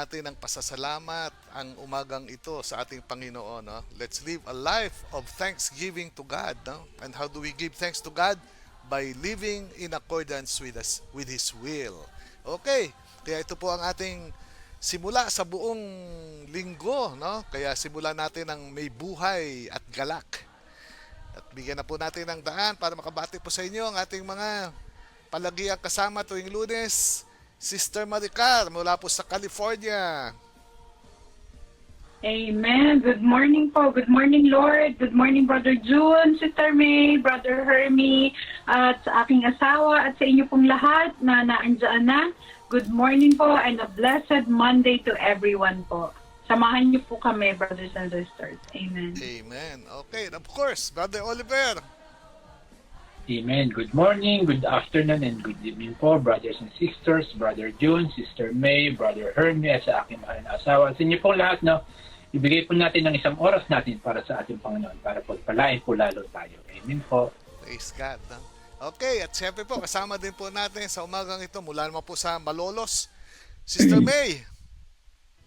natin ng pasasalamat ang umagang ito sa ating Panginoon. No? Let's live a life of thanksgiving to God. No? And how do we give thanks to God? By living in accordance with His will. Okay, kaya ito po ang ating simula sa buong linggo. No? Kaya simulan natin ng may buhay at galak. At bigyan na po natin ng daan para makabati po sa inyo ang ating mga palagiang kasama tuwing Lunes. Sister Maricar mula po sa California. Amen. Good morning po. Good morning, Lord. Good morning, Brother June, Sister May, Brother Hermie, at sa aking asawa at sa inyo pong lahat na naandyan na. Good morning po and a blessed Monday to everyone po. Samahan niyo po kami, brothers and sisters. Amen. Amen. Okay, and of course, Brother Oliver. Amen. Good morning, good afternoon, and good evening po, brothers and sisters, Brother June, Sister May, Brother Hermie, at sa aking mahal na asawa. Sa inyo po lahat, no, ibigay po natin ng isang oras natin para sa ating Panginoon, para pagpalain po lalo tayo. Amen po. Praise God. No? Okay, at siyempre po, kasama din po natin sa umagang ito, mula naman po sa Malolos, Sister May.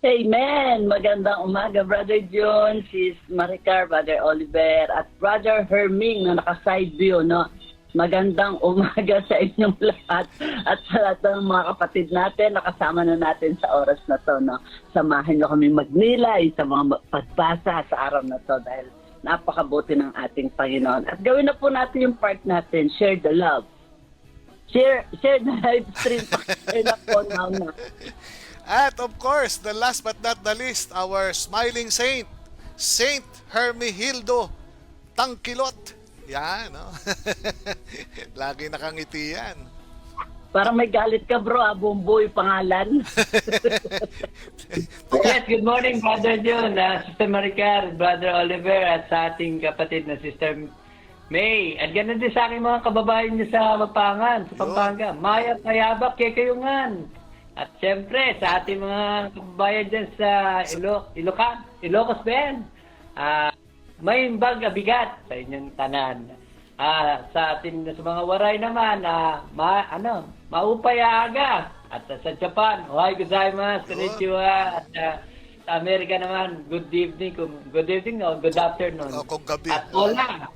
Amen! Magandang umaga, Brother John, Sis Maricar, Brother Oliver, at Brother Herming na naka-side view, no? Magandang umaga sa inyong lahat at sa lahat ng mga kapatid natin nakasama na natin sa oras na to, no? Samahan nyo kami magnilay sa mga pagbasa sa araw na to dahil napakabuti ng ating Panginoon. At gawin na po natin yung part natin, share the love. Share the live stream. Share na po now na. At of course, the last but not the least, our smiling saint, Saint Hermihildo Tangkilot. Yan, no? Lagi nakangiti yan. Parang may galit ka, bro. Bumboy pangalan. Yes, good morning, Brother John, Sister Maricar, Brother Oliver, at sa ating kapatid na Sister May. At ganun din sa aking mga kababayan niyo sa Mapangan, sa Pampanga. Maya Payabak, Kekayungan. At siyempre, sa ating mga kababayan dyan sa Ilocos Ben, may bag abigat sa inyong tanan. Sa ating sa mga waray naman, maupay aga. At sa Japan, ohay gozaimasu, konnichiwa. At sa Amerika naman, good evening o good afternoon. Kung gabi. At wala.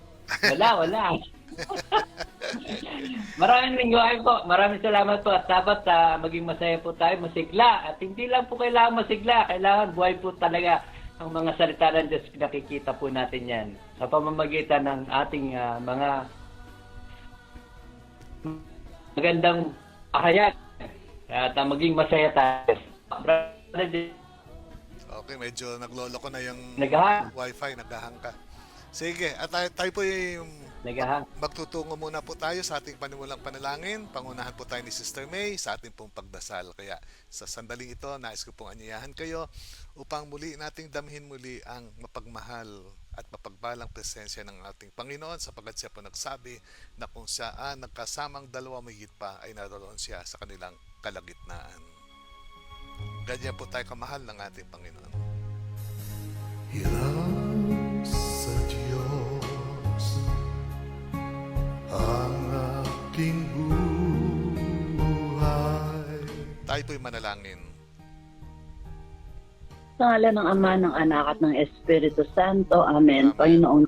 Maraming lingwahe po. Maraming salamat po. At dapat maging masaya po tayo, masigla. At hindi lang po kailangan masigla. Kailangan buhay po talaga ang mga salita ng Diyos. Nakikita po natin yan sa pamamagitan ng ating mga magandang ahayag. At maging masaya tayo. Okay, medyo naglolo ko na yung Naghahang. wifi, naghahang ka. Sige, at tayo po yung magtutungo muna po tayo sa ating panimulang panalangin. Pangunahan po tayo ni Sister May sa ating pong pagdasal. Kaya sa sandaling ito, nais ko pong anyayahan kayo upang muli nating damhin muli ang mapagmahal at mapagbalang presensya ng ating Panginoon sapagkat siya po nagsabi na kung saan nagkasamang dalawa mahigit pa ay naroon siya sa kanilang kalagitnaan. Ganyan po tayo kamahal ng ating Panginoon. Hirap sa Diyos ang aking buhay. Tayo po'y manalangin. Sa ngalan ng Ama, ng Anak at ng Espiritu Santo. Amen. Panginoon,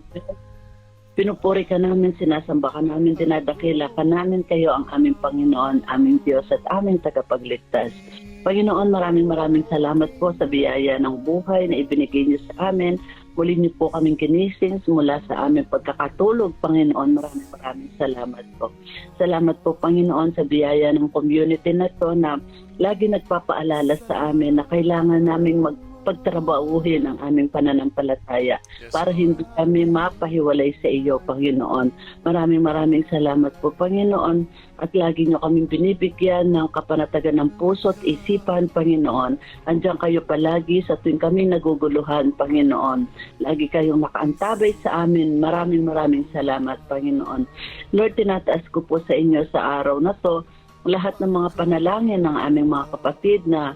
pinupuri ka namin, sinasamba ka namin, dinadakila ka namin kayo ang aming Panginoon, aming Diyos at aming tagapagligtas. Panginoon, maraming salamat po sa biyaya ng buhay na ibinigay niyo sa amin. Muli niyo po kaming kinising mula sa aming pagkakatulog. Panginoon, maraming salamat po. Salamat po, Panginoon, sa biyaya ng community na to na lagi nagpapaalala sa amin na kailangan naming pagtrabahuhin ang aming pananampalataya para hindi kami mapahiwalay sa iyo, Panginoon. Maraming salamat po, Panginoon, at lagi niyo kaming binibigyan ng kapanatagan ng puso at isipan, Panginoon. Andiyan kayo palagi sa tuwing kami naguguluhan, Panginoon. Lagi kayong nakaantabay sa amin. Maraming salamat, Panginoon. Lord, tinataas ko po sa inyo sa araw na to lahat ng mga panalangin ng aming mga kapatid na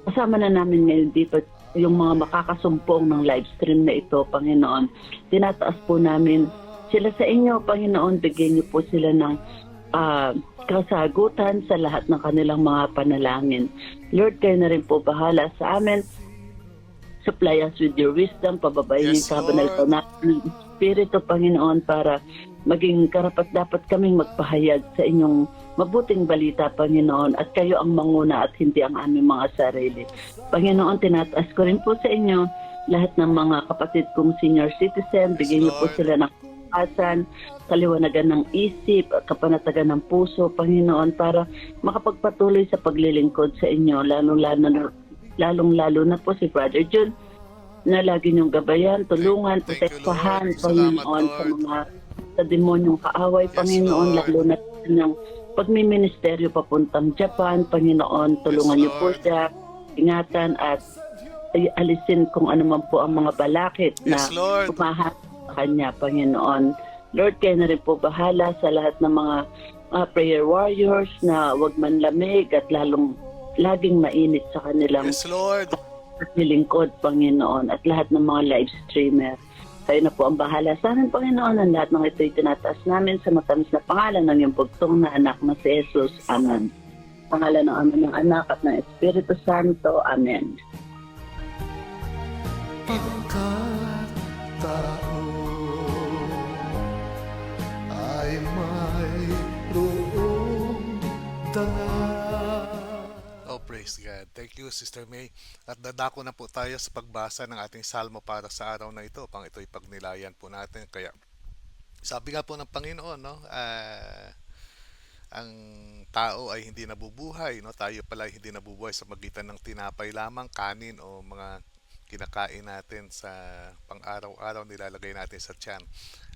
kasama na namin ngayon dito, yung mga makakasumpong ng live stream na ito, Panginoon. Tinataas po namin sila sa inyo, Panginoon. Bigyan niyo po sila ng kasagutan sa lahat ng kanilang mga panalangin. Lord, kayo na rin po bahala sa amin. Supply us with your wisdom, pababayin Yes, yung kabanal Lord. na Espiritu, Panginoon, para maging karapat-dapat kaming magpahayag sa inyong mabuting balita, Panginoon, at kayo ang manguna at hindi ang aming mga sarili. Panginoon, tinataas ko rin po sa inyo lahat ng mga kapatid kong senior citizen. Bigyan niyo po Lord. sila ng kasan, kaliwanagan ng isip, kapanatagan ng puso, Panginoon, para makapagpatuloy sa paglilingkod sa inyo, lalong-lalo na po si Brother Jun, na lagi niyong gabayan, tulungan, Thank you, protektahan, Lord. Salamat, Panginoon, sa Lord. mga sa demonyong kaaway, Yes, Panginoon, Lord. lalo na sa kanyang pagmiministeryo papuntang Japan, Panginoon, tulungan niyo po Lord. siya, ingatan at alisin kung ano man po ang mga balakid na Yes, Lord. pumahat sa kanya, Panginoon. Lord, kayo na rin po bahala sa lahat ng mga prayer warriors na wag manlamig at laging mainit sa kanilang Yes, Lord. nilingkod, Panginoon, at lahat ng mga live streamer. Kayo na po ang bahala sa amin, Panginoon. Ang lahat ng ito'y tinataas namin sa matamis na pangalan ng iyong pugtong na anak na si Jesus. Amen. Pangalan ng Ama, ng Anak at ng Espiritu Santo. Amen. Pagkatao ay mayroong dala. Oh, praise God. Thank you, Sister May. At dadako na po tayo sa pagbasa ng ating salmo para sa araw na ito. Pang ito'y pagnilayan po natin. Kaya, sabi nga po ng Panginoon, no, ang tao ay hindi nabubuhay, no? Tayo pala ay hindi nabubuhay sa magitan ng tinapay lamang, kanin o mga kinakain natin sa pang-araw-araw, nilalagay natin sa tiyan.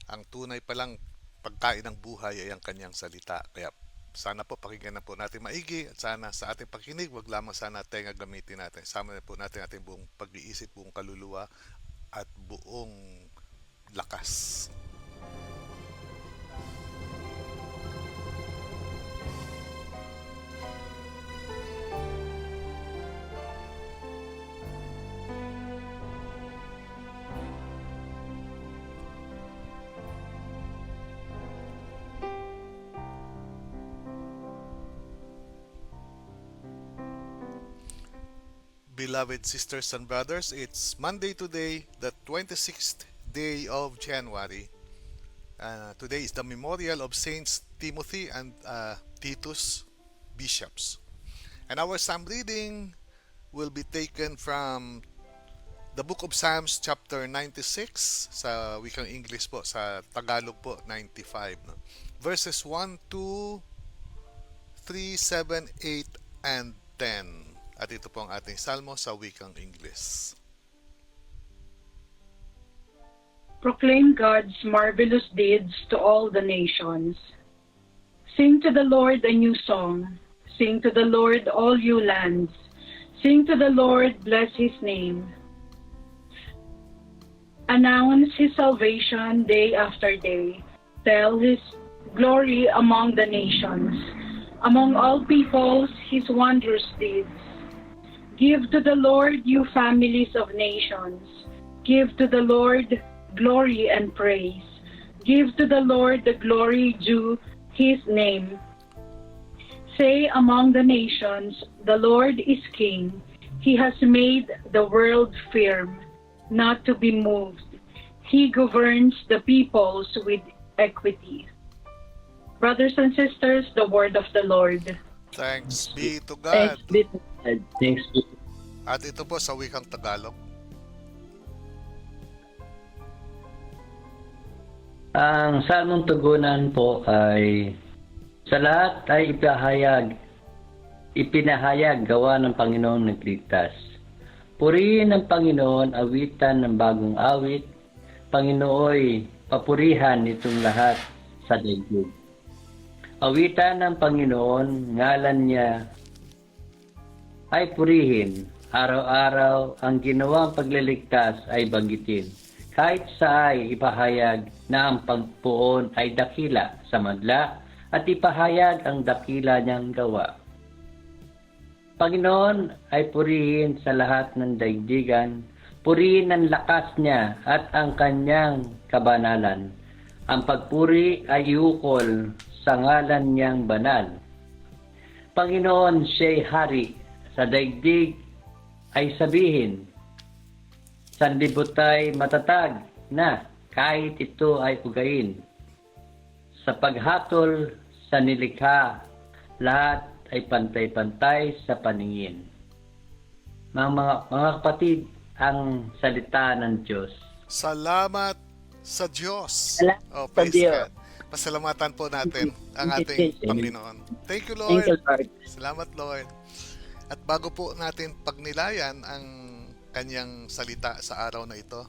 Ang tunay palang pagkain ng buhay ay ang kanyang salita. Kaya sana po pakinggan na po natin maigi at sana sa ating pakinig, wag lamang sana tenga gamitin natin. Sama na po natin ating buong pag-iisip, buong kaluluwa at buong lakas. Beloved sisters and brothers, it's Monday today, the 26th day of January. Today is the memorial of Saints Timothy and Titus, bishops. And our psalm reading will be taken from the book of Psalms chapter 96, sa wikang English po, sa Tagalog po 95. No? Verses 1, 2, 3, 7, 8, and 10. At ito po ang ating salmo sa wikang English. Proclaim God's marvelous deeds to all the nations. Sing to the Lord a new song. Sing to the Lord, all you lands. Sing to the Lord, bless his name. Announce his salvation day after day. Tell his glory among the nations. Among all peoples, his wondrous deeds. Give to the Lord, you families of nations. Give to the Lord glory and praise. Give to the Lord the glory due his name. Say among the nations, the Lord is king. He has made the world firm, not to be moved. He governs the peoples with equity. Brothers and sisters, the word of the Lord. Thanks be to Thanks God. be to God. Thanks be to At ito po sa wikang Tagalog. Ang salmong tugunan po ay sa lahat ay ipinahayag gawa ng Panginoong nagligtas. Purihin ng Panginoon, awitan ng bagong awit. Panginooy, papurihan nitong lahat sa daigdig. Awitan ng Panginoon, ngalan niya ay purihin. Araw-araw ang ginawang pagliligtas ay banggitin. Kahit sa ay ipahayag na ang pagpuon ay dakila sa madla at ipahayag ang dakila niyang gawa. Panginoon ay purihin sa lahat ng daigdigan, purihin ang lakas niya at ang kanyang kabanalan. Ang pagpuri ay iukol sa ngalan niyang banal. Panginoon, siya'y hari sa daigdig ay sabihin, sanlibutan matatag na kahit ito ay ugain. Sa paghatol sa nilikha, lahat ay pantay-pantay sa paningin. Mga kapatid, ang salita ng Diyos. Salamat sa Diyos. Salamat Oh, sa praise Diyos. God. Pasalamatan po natin ang Thank you, ating Jesus. Panginoon. Thank you, Thank you, Lord. Lord. Salamat, Lord. At bago po natin pagnilayan ang kanyang salita sa araw na ito,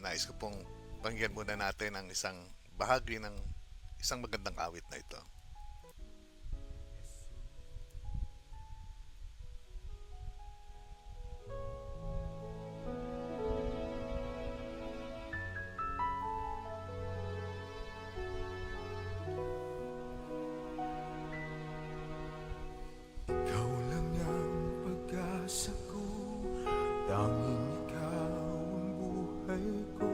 nais ko pong pakinggan muna natin ang isang bahagi ng isang magandang awit na ito. Ikaw lang ang pag-asa ko, tanging ikaw ang buhay ko,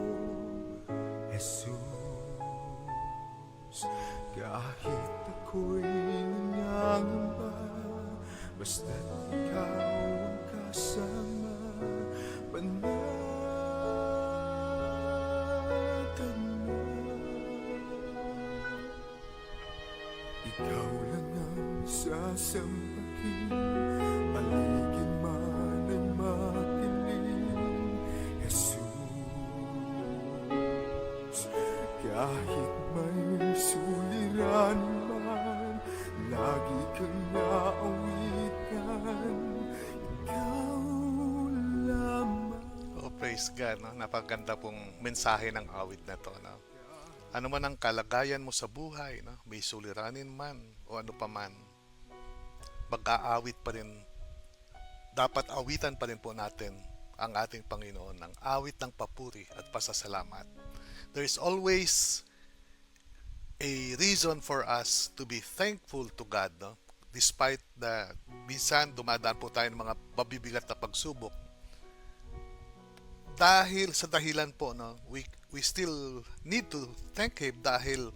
Jesus. Kahit ako'y nangangamba, basta't ikaw ang kasama, panatag mo. Ikaw lang ang sasambahin, paligid man ay makiling, Jesus. Kahit may suliran man, lagi kang naawitan, ikaw lamang. Oh, praise God. No? Napaganda pong mensahe ng awit na to. No? Ano man ang kalagayan mo sa buhay, no? May suliranin man o ano pa man, mag-aawit pa rin, dapat awitan pa rin po natin ang ating Panginoon ng awit ng papuri at pasasalamat. There is always a reason for us to be thankful to God, no? Despite minsan dumadaan po tayo ng mga mabibigat na pagsubok. Dahil sa dahilan po, no, we still need to thank Him dahil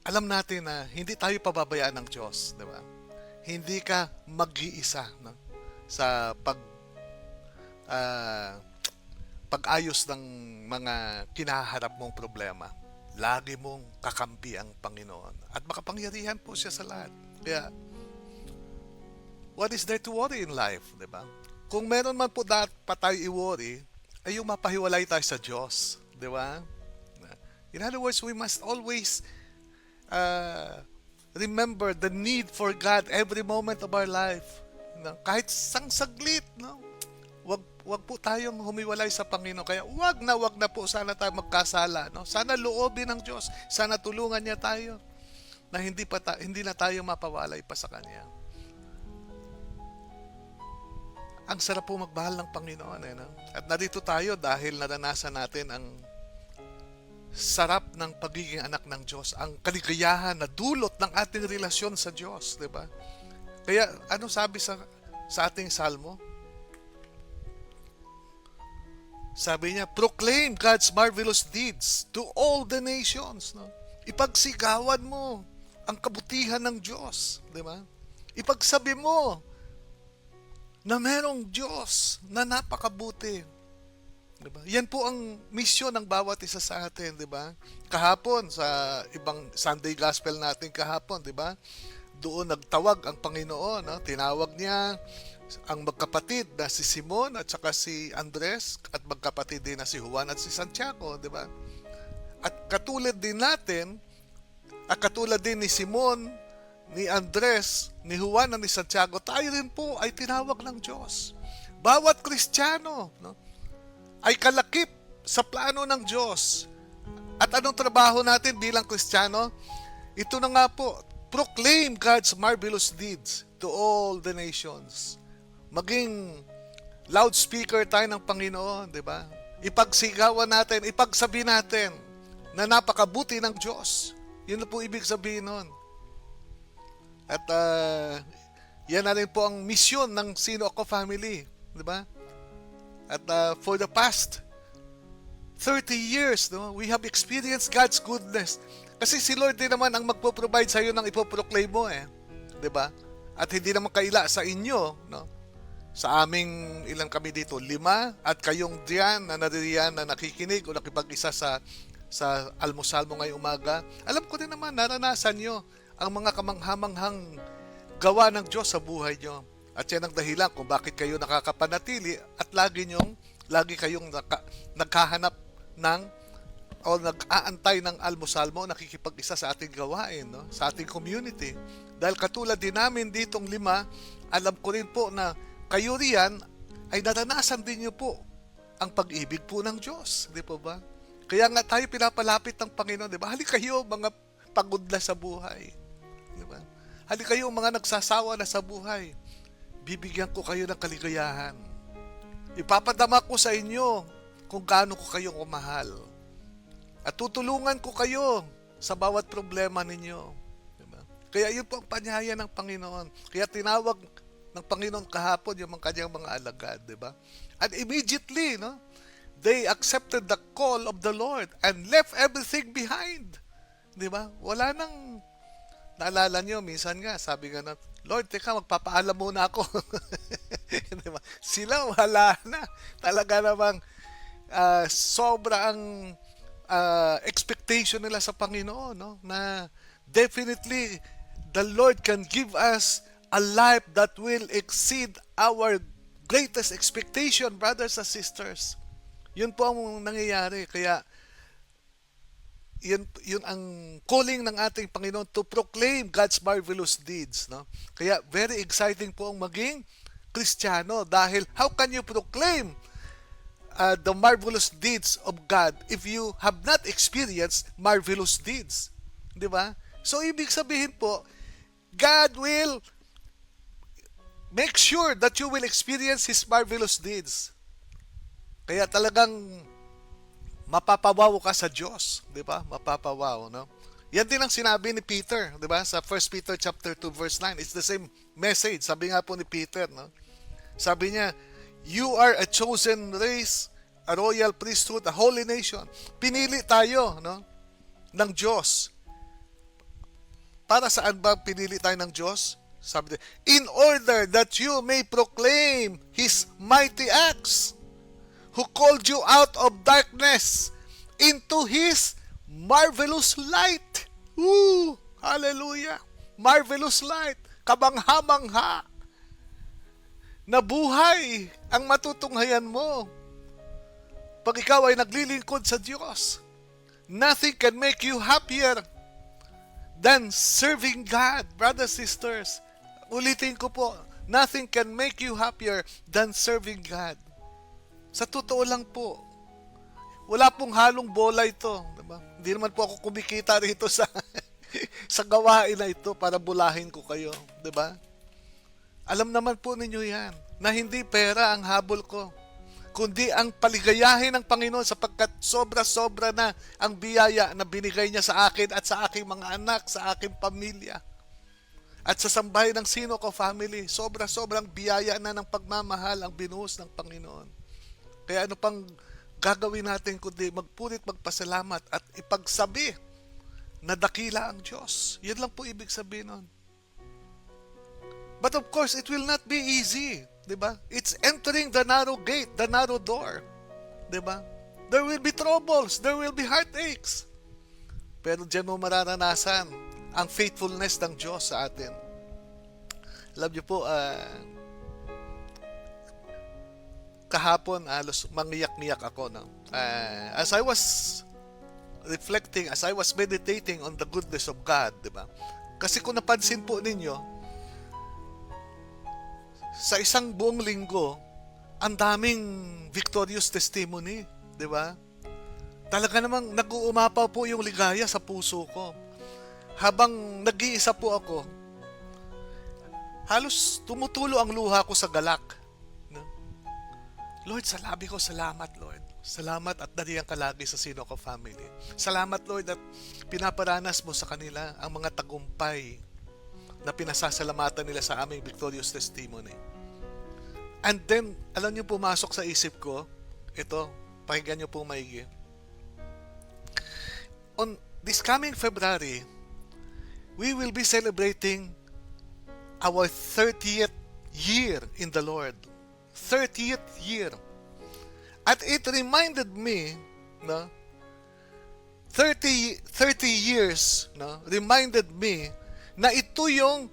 alam natin na hindi tayo pababayaan ng Diyos, di ba? Hindi ka mag-iisa, no, sa pag-ayos ng mga kinaharap mong problema. Lagi mong kakampi ang Panginoon at makapangyarihan po siya sa lahat. Kaya, what is there to worry in life, di ba? Kung meron man po dapat pa tayo i-worry, ay yung mapahiwalay tayo sa Diyos, di ba? In other words, we must always remember the need for God every moment of our life. No? Kahit sang saglit, no? Wag po tayong humiwalay sa Panginoon. Kaya wag na po sana tayo magkasala, no? Sana loobin ng Diyos, sana tulungan niya tayo na hindi na tayo mapawalay pa sa Kanya. Ang sarap po magmahal ng Panginoon, no? At narito tayo dahil naranasan natin ang sarap ng pagiging anak ng Diyos, ang kaligayahan na dulot ng ating relasyon sa Diyos, di ba? Kaya ano sabi sa ating salmo? Sabi niya, proclaim God's marvelous deeds to all the nations, no? Ipagsigawan mo ang kabutihan ng Diyos, di ba? Ipagsabi mo na merong Diyos na napakabuti. Diba? Yan po ang misyon ng bawat isa sa atin, di ba? Kahapon sa ibang Sunday Gospel natin kahapon, di ba? Doon nagtawag ang Panginoon, no? Tinawag niya ang magkapatid na si Simon at saka si Andres at magkapatid din na si Juan at si Santiago, di ba? At katulad din natin, at katulad din ni Simon, ni Andres, ni Juan at ni Santiago, tayo rin po ay tinawag ng Diyos. Bawat Kristiyano, no, ay kalakip sa plano ng Diyos. At anong trabaho natin bilang Kristiyano? Ito na nga po, proclaim God's marvelous deeds to all the nations. Maging loudspeaker tayo ng Panginoon, di ba? Ipagsigawan natin, ipagsabi natin na napakabuti ng Diyos. Yun na po ibig sabihin nun. At yan na rin po ang misyon ng Sino Ako Family, di ba? At for the past 30 years, no, we have experienced God's goodness. Kasi si Lord din naman ang magpo-provide sa iyo ng ipoproclaim mo eh. 'Di ba? At hindi naman kaila sa inyo, no? Sa aming ilang kami dito, 5, at kayong diyan na naririyan na nakikinig o nakipag-isa sa almusal mo ngayong umaga. Alam ko din naman, naranasan nyo ang mga kamanghamanghang gawa ng Diyos sa buhay nyo. At yan ang dahilan kung bakit kayo nakakapanatili at lagi kayong naghahanap ng o nag-aantay ng almusal mo, nakikipag-isa sa ating gawain, no? Sa ating community. Dahil katulad din namin ditong 5, alam ko rin po na kayo riyan ay naranasan din niyo po ang pag-ibig po ng Diyos. Di po ba? Kaya nga tayo pinapalapit ng Panginoon. Di ba? Hali kayo mga pagod na sa buhay. Di ba? Hali kayo mga nagsasawa na sa buhay. Bibigyan ko kayo ng kaligayahan. Ipapadama ko sa inyo kung gaano ko kayong umahal. At tutulungan ko kayo sa bawat problema ninyo. Diba? Kaya yun po ang panyaya ng Panginoon. Kaya tinawag ng Panginoon kahapon yung kanyang mga alagad. Diba? And immediately, no, they accepted the call of the Lord and left everything behind. Diba? Wala nang, naalala nyo, minsan nga, sabi nga na, Lord, teka, magpapaalam muna ako. Diba? Sila wala na. Talaga namang sobra ang expectation nila sa Panginoon, no? Na definitely the Lord can give us a life that will exceed our greatest expectation, brothers and sisters. Yun po ang nangyayari. Kaya yun ang calling ng ating Panginoon to proclaim God's marvelous deeds, no? Kaya very exciting po ang maging Kristiyano dahil how can you proclaim the marvelous deeds of God if you have not experienced marvelous deeds? Di ba? So, ibig sabihin po, God will make sure that you will experience His marvelous deeds. Kaya talagang mapapawaw ka sa Diyos. Di ba? Mapapawaw, no? Yan din ang sinabi ni Peter, di ba? Sa 1 Peter chapter 2 verse 9. It's the same message. Sabi nga po ni Peter, no? Sabi niya, you are a chosen race, a royal priesthood, a holy nation. Pinili tayo, no, ng Diyos. Para saan ba pinili tayo ng Diyos? Sabi niya, in order that you may proclaim His mighty acts, who called you out of darkness into His marvelous light. Woo! Hallelujah! Marvelous light. Kabangha-bangha na buhay ang matutunghayan mo pag ikaw ay naglilingkod sa Diyos. Nothing can make you happier than serving God, brothers, sisters. Ulitin ko po, nothing can make you happier than serving God. Sa totoo lang po, wala pong halong bola ito. Diba? Hindi naman po ako kumikita rito sa sa gawain na ito para bulahin ko kayo. Diba? Alam naman po ninyo yan, na hindi pera ang habol ko, kundi ang paligayahin ng Panginoon sapagkat sobra-sobra na ang biyaya na binigay niya sa akin at sa aking mga anak, sa aking pamilya. At sa sambahay ng Sinoco family, sobra-sobrang biyaya na ng pagmamahal ang binuhos ng Panginoon. Kaya ano pang gagawin natin kundi magpulit, magpasalamat at ipagsabi na dakila ang Diyos. Yan lang po ibig sabihin nun. But of course, it will not be easy. Diba? It's entering the narrow gate, the narrow door. Diba? There will be troubles, there will be heartaches. Pero diyan mo mararanasan ang faithfulness ng Diyos sa atin. Alam niyo po, kahapon, halos mangiyak-ngiyak ako. No? As I was reflecting, as I was meditating on the goodness of God, diba? Kasi kung napansin po ninyo, sa isang buong linggo, ang daming victorious testimony, di ba? Talaga namang nag-uumapaw po yung ligaya sa puso ko. Habang nag-iisa po ako, halos tumutulo ang luha ko sa galak. No? Lord, salabi ko, salamat Lord. Salamat at nariyan ka lagi sa Sinoco family. Salamat Lord at pinaparanas mo sa kanila ang mga tagumpay na pinasasalamatan nila sa aming victorious testimony. And then, alam niyo pumasok sa isip ko, ito, pakinggan niyo po maigi. this coming February, we will be celebrating our 30th year in the Lord. 30th year. At it reminded me, no, 30 years, no, reminded me na ito yung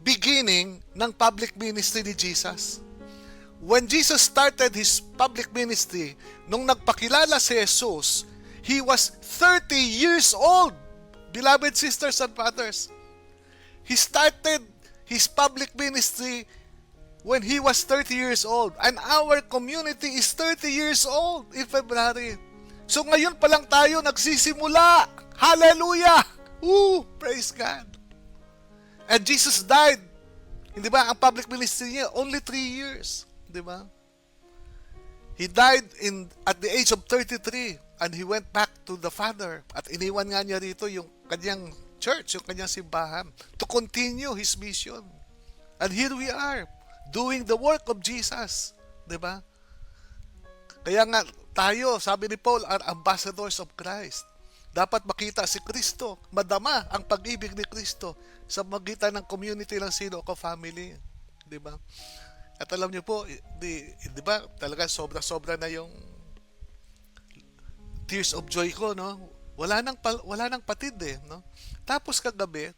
beginning ng public ministry ni Jesus. When Jesus started his public ministry, nung nagpakilala si Jesus, he was 30 years old. Beloved sisters and brothers, he started his public ministry when he was 30 years old. And our community is 30 years old in February. So ngayon pa lang tayo nagsisimula. Hallelujah! Woo! Praise God! And Jesus died. Hindi ba? Ang public ministry niya, only 3 years. Di ba? He died at the age of 33 and he went back to the Father. At iniwan nga niya rito yung kanyang church, yung kanyang simbahan to continue his mission. And here we are, doing the work of Jesus. Diba? Kaya nga tayo, sabi ni Paul, are ambassadors of Christ. Dapat makita si Kristo, madama ang pag-ibig ni Kristo sa magitan ng community ng Sinoco family. Diba? At alam niyo po, di ba, talaga sobra-sobra na yung tears of joy ko, no? Wala nang patid eh, no? Tapos kagabi,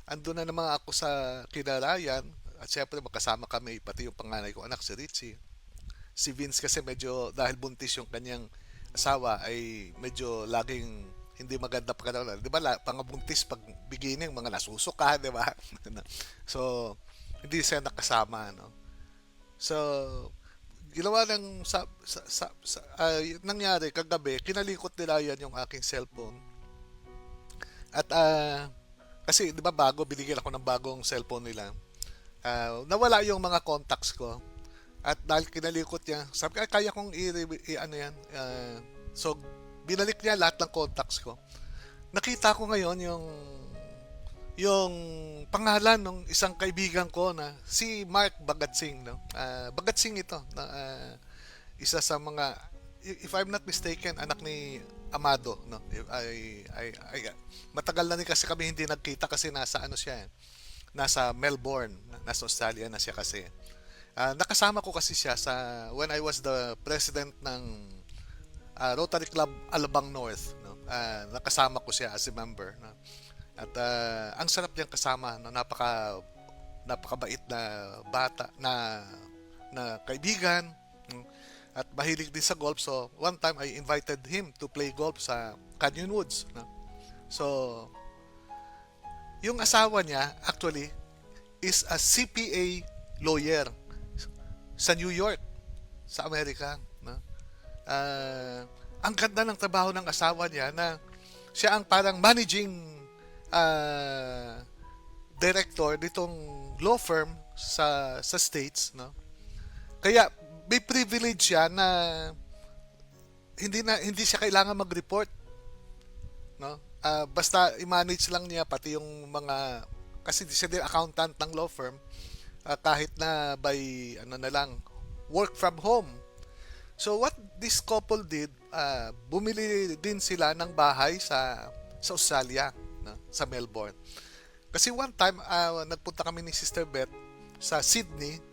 andun na naman ako sa Kinarayan. At syempre magkasama kami, pati yung panganay ko anak, si Richie. Si Vince kasi medyo, dahil buntis yung kanyang asawa, ay medyo laging hindi maganda pa kanila. Di ba, pangabuntis pag beginning, mga nasusuka, di ba? So, hindi siya nakasama, no? So, ginawa ng nangyari kagabi, kinalikot nila yan yung aking cellphone. At kasi 'di ba binigyan ako ng bagong cellphone nila. Nawala yung mga contacts ko. At dahil kinalikot niya, sabi ko, kaya kong ano yan. So, binalik niya lahat ng contacts ko. Nakita ko ngayon yung pangalan ng isang kaibigan ko na si Mark Bagatsing, no? Bagatsing ito, na isa sa mga, if I'm not mistaken, anak ni Amado, no? Matagal na rin kasi kami hindi nagkita kasi nasa nasa Melbourne, nasa Australia na siya kasi. Nakasama ko kasi siya when I was the president ng Rotary Club Alabang North, no? Nakasama ko siya as a member, no? At ang sarap niyang kasama, no? Napakabait na bata na kaibigan, no? At mahilig din sa golf. So one time I invited him to play golf sa Canyon Woods, no? So yung asawa niya actually is a CPA lawyer sa New York, sa Amerika, no? Ang ganda ng trabaho ng asawa niya na siya ang parang managing director nitong law firm sa States, no? Kaya may privilege siya na hindi siya kailangan mag-report, no? Basta i-manage lang niya pati yung mga, kasi siya din accountant ng law firm, kahit na by na lang work from home. So what this couple did, bumili din sila ng bahay sa Australia, no? Sa Melbourne. Kasi one time nagpunta kami ni Sister Beth sa Sydney.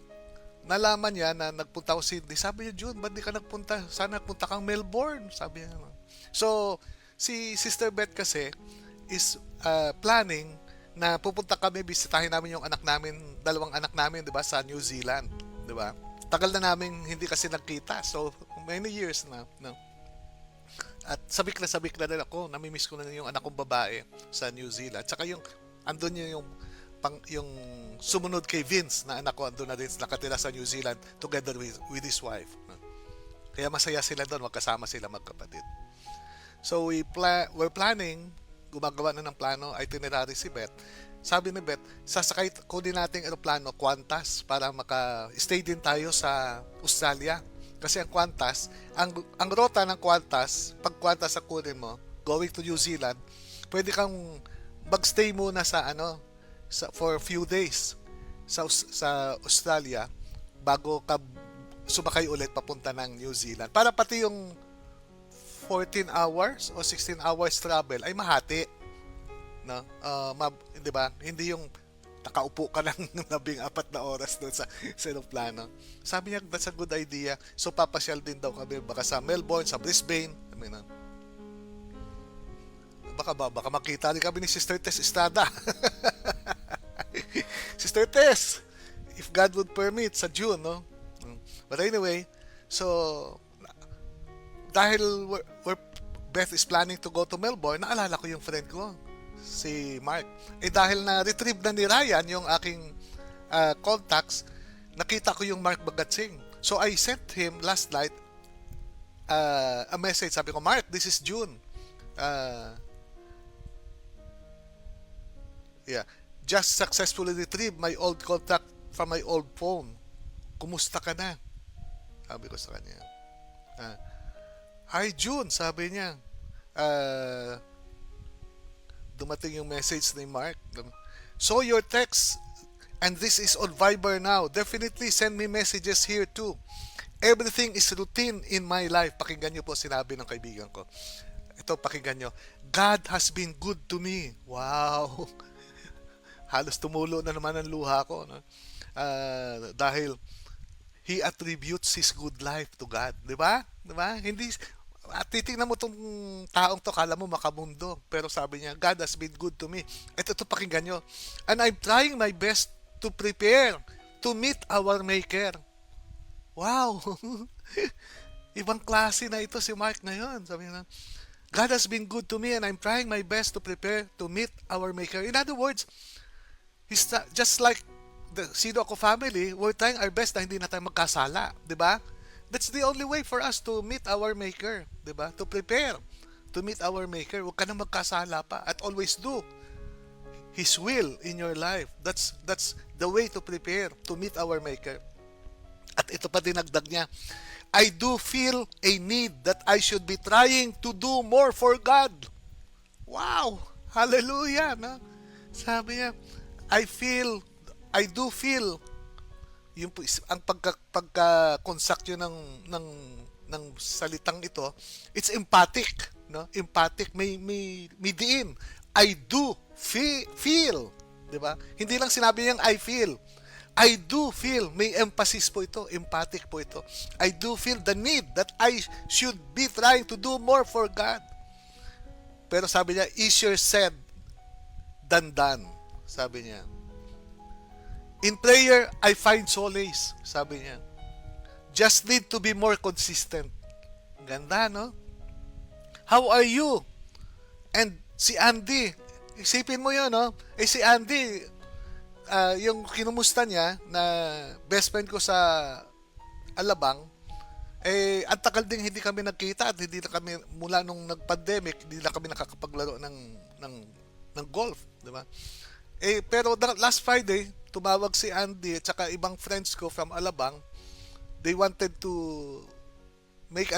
Nalaman niya na nagpunta ako Sydney. Sabi niya, June, ba't di ka nagpunta? Sana nagpunta kang Melbourne, sabi niya. So si Sister Beth kasi is planning na pupunta kami, bisitahin namin yung dalawang anak namin, 'di ba, sa New Zealand, 'di ba? Tagal na namin hindi kasi nagkita. So many years na, no? At sabik na din ako, nami-miss ko na yung anak kong babae sa New Zealand. Tsaka andun yung sumunod kay Vince na anak ko, andun na din nakatira sa New Zealand together with his wife, no? Kaya masaya sila doon, magkasama sila magkapatid. So we're planning, gumagawa na ng plano, itinerary si Beth. Sabi ni Beth, sasakay ko din natin aeroplano, Qantas, para maka-stay din tayo sa Australia. Kasi ang Qantas, ang rota ng Qantas, pag Qantas sa kunin mo, going to New Zealand, pwede kang mag-stay muna for a few days sa Australia bago ka sumakay ulit papunta ng New Zealand. Para pati yung 14 hours o 16 hours travel ay mahati, no? 'Di ba? Hindi yung nakaupo ka lang ng 14 na oras doon sa eroplano. Sabi niya, that's a good idea. So papasyal din daw kami baka sa Melbourne, sa Brisbane. I mean, baka makita rin kami ni Sister Tess Estrada. Sister Tess, if God would permit, sa June, no? But anyway, so dahil Beth is planning to go to Melbourne, naalala ko yung friend ko, si Mark. Dahil na-retrieve na ni Ryan yung aking contacts, nakita ko yung Mark Bagatsing. So I sent him last night a message. Sabi ko, Mark, this is June. Just successfully retrieved my old contact from my old phone. Kumusta ka na? Sabi ko sa kanya. Hi June, sabi niya. Dumating yung message ni Mark. So your text, and this is on Viber now. Definitely send me messages here too. Everything is routine in my life. Pakinggan niyo po sinabi ng kaibigan ko. Ito, pakinggan niyo. God has been good to me. Wow. Halos tumulo na naman ang luha ko, no? Dahil he attributes his good life to God. Di ba? Di ba? Hindi, at titingnan mo tong taong to, kala mo makamundo. Pero sabi niya, God has been good to me. Ito pakinggan nyo. And I'm trying my best to prepare to meet our Maker. Wow! Ibang klase na ito si Mark ngayon. Sabi niya, God has been good to me and I'm trying my best to prepare to meet our Maker. In other words, he's just like the Sino Ako family, we're trying our best na hindi na tayo magkasala. Diba? That's the only way for us to meet our Maker. Diba? To prepare to meet our Maker. Huwag ka na magkasala pa. At always do His will in your life. That's the way to prepare to meet our Maker. At ito pa dinagdag niya, I do feel a need that I should be trying to do more for God. Wow! Hallelujah! No? Sabi niya, I do feel yung ang pagka-construct yun ng salitang ito, it's emphatic, no? Emphatic, may diin. I do feel, 'di ba? Hindi lang sinabi niyang I feel. I do feel, may emphasis po ito, emphatic po ito. I do feel the need that I should be trying to do more for God. Pero sabi niya, easier said than done. Sabi niya. In prayer, I find solace. Sabi niya. Just need to be more consistent. Ganda, no? How are you? And si Andy, isipin mo yun, no? Si Andy, yung kinumusta niya na best friend ko sa Alabang, ang tagal din hindi kami nagkita at hindi na kami, mula nung nag-pandemic, hindi na kami nakakapaglaro ng golf, di ba? Pero last Friday, tumawag si Andy at saka ibang friends ko from Alabang. They wanted to make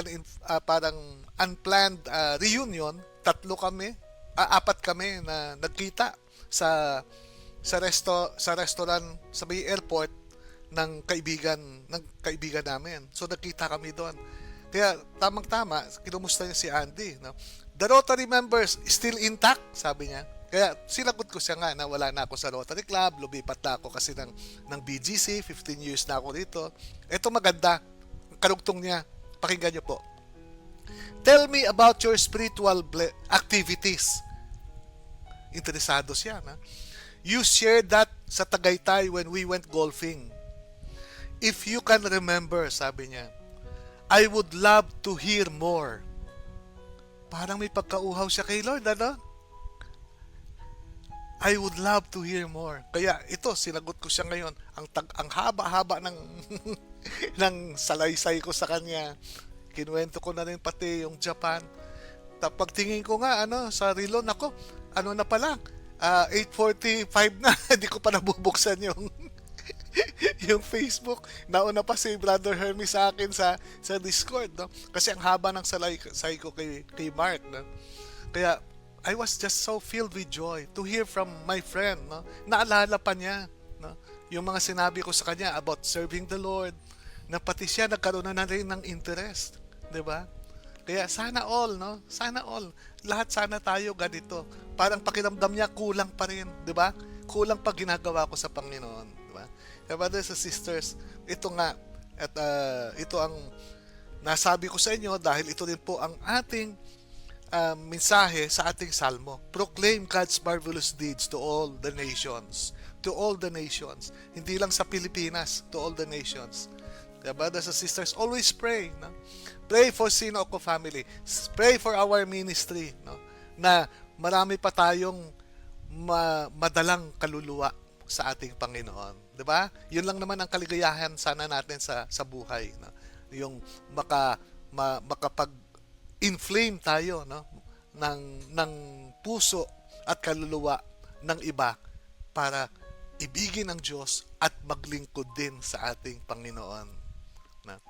parang unplanned reunion. 4 kami, 4 kami na nagkita sa restaurant sa may airport ng kaibigan namin. So nagkita kami doon. Kaya tamang-tama, kinumusta niya si Andy, no? The Rotary members still intact, sabi niya. Kaya sinagot ko siya nga na wala na ako sa Rotary Club, lumipat na ako kasi ng BGC, 15 years na ako dito. Ito maganda, karugtong niya, pakinggan niyo po. Tell me about your spiritual activities. Interesado siya, na? You shared that sa Tagaytay when we went golfing. If you can remember, sabi niya, I would love to hear more. Parang may pagkauhaw siya kay Lord, ano? I would love to hear more. Kaya ito, sinagot ko siya ngayon. Ang haba-haba ng ng salaysay ko sa kanya. Kinuwento ko na rin pati yung Japan. Pagtingin ko nga sa relo, nako, na pala, 8:45 na, hindi ko pa nabubuksan yung Facebook. Nauna pa si Brother Hermie sa akin sa Discord, no? Kasi ang haba ng salaysay ko kay Mark, no? Kaya I was just so filled with joy to hear from my friend, no? Naalala pa niya, no? Yung mga sinabi ko sa kanya about serving the Lord, na pati siya nagkaroon na rin ng interest, 'di ba? Kaya sana all, no? Sana all. Lahat sana tayo ganito. Parang pakiramdam niya, kulang pa rin, di ba? Kulang pa ginagawa ko sa Panginoon, di ba? Kaya brothers and sisters, ito nga, at ito ang nasabi ko sa inyo dahil ito din po ang ating mensahe sa ating salmo. Proclaim God's marvelous deeds to all the nations. To all the nations. Hindi lang sa Pilipinas, to all the nations. Kaya brothers and sisters, always pray, no? Pray for Sinoco family. Pray for our ministry, no? Na marami pa tayong madalang kaluluwa sa ating Panginoon. 'Di ba? 'Yun lang naman ang kaligayahan sana natin sa buhay, no? Yung makapag-inflame tayo, no? ng puso at kaluluwa ng iba para ibigin ng Diyos at maglingkod din sa ating Panginoon. Na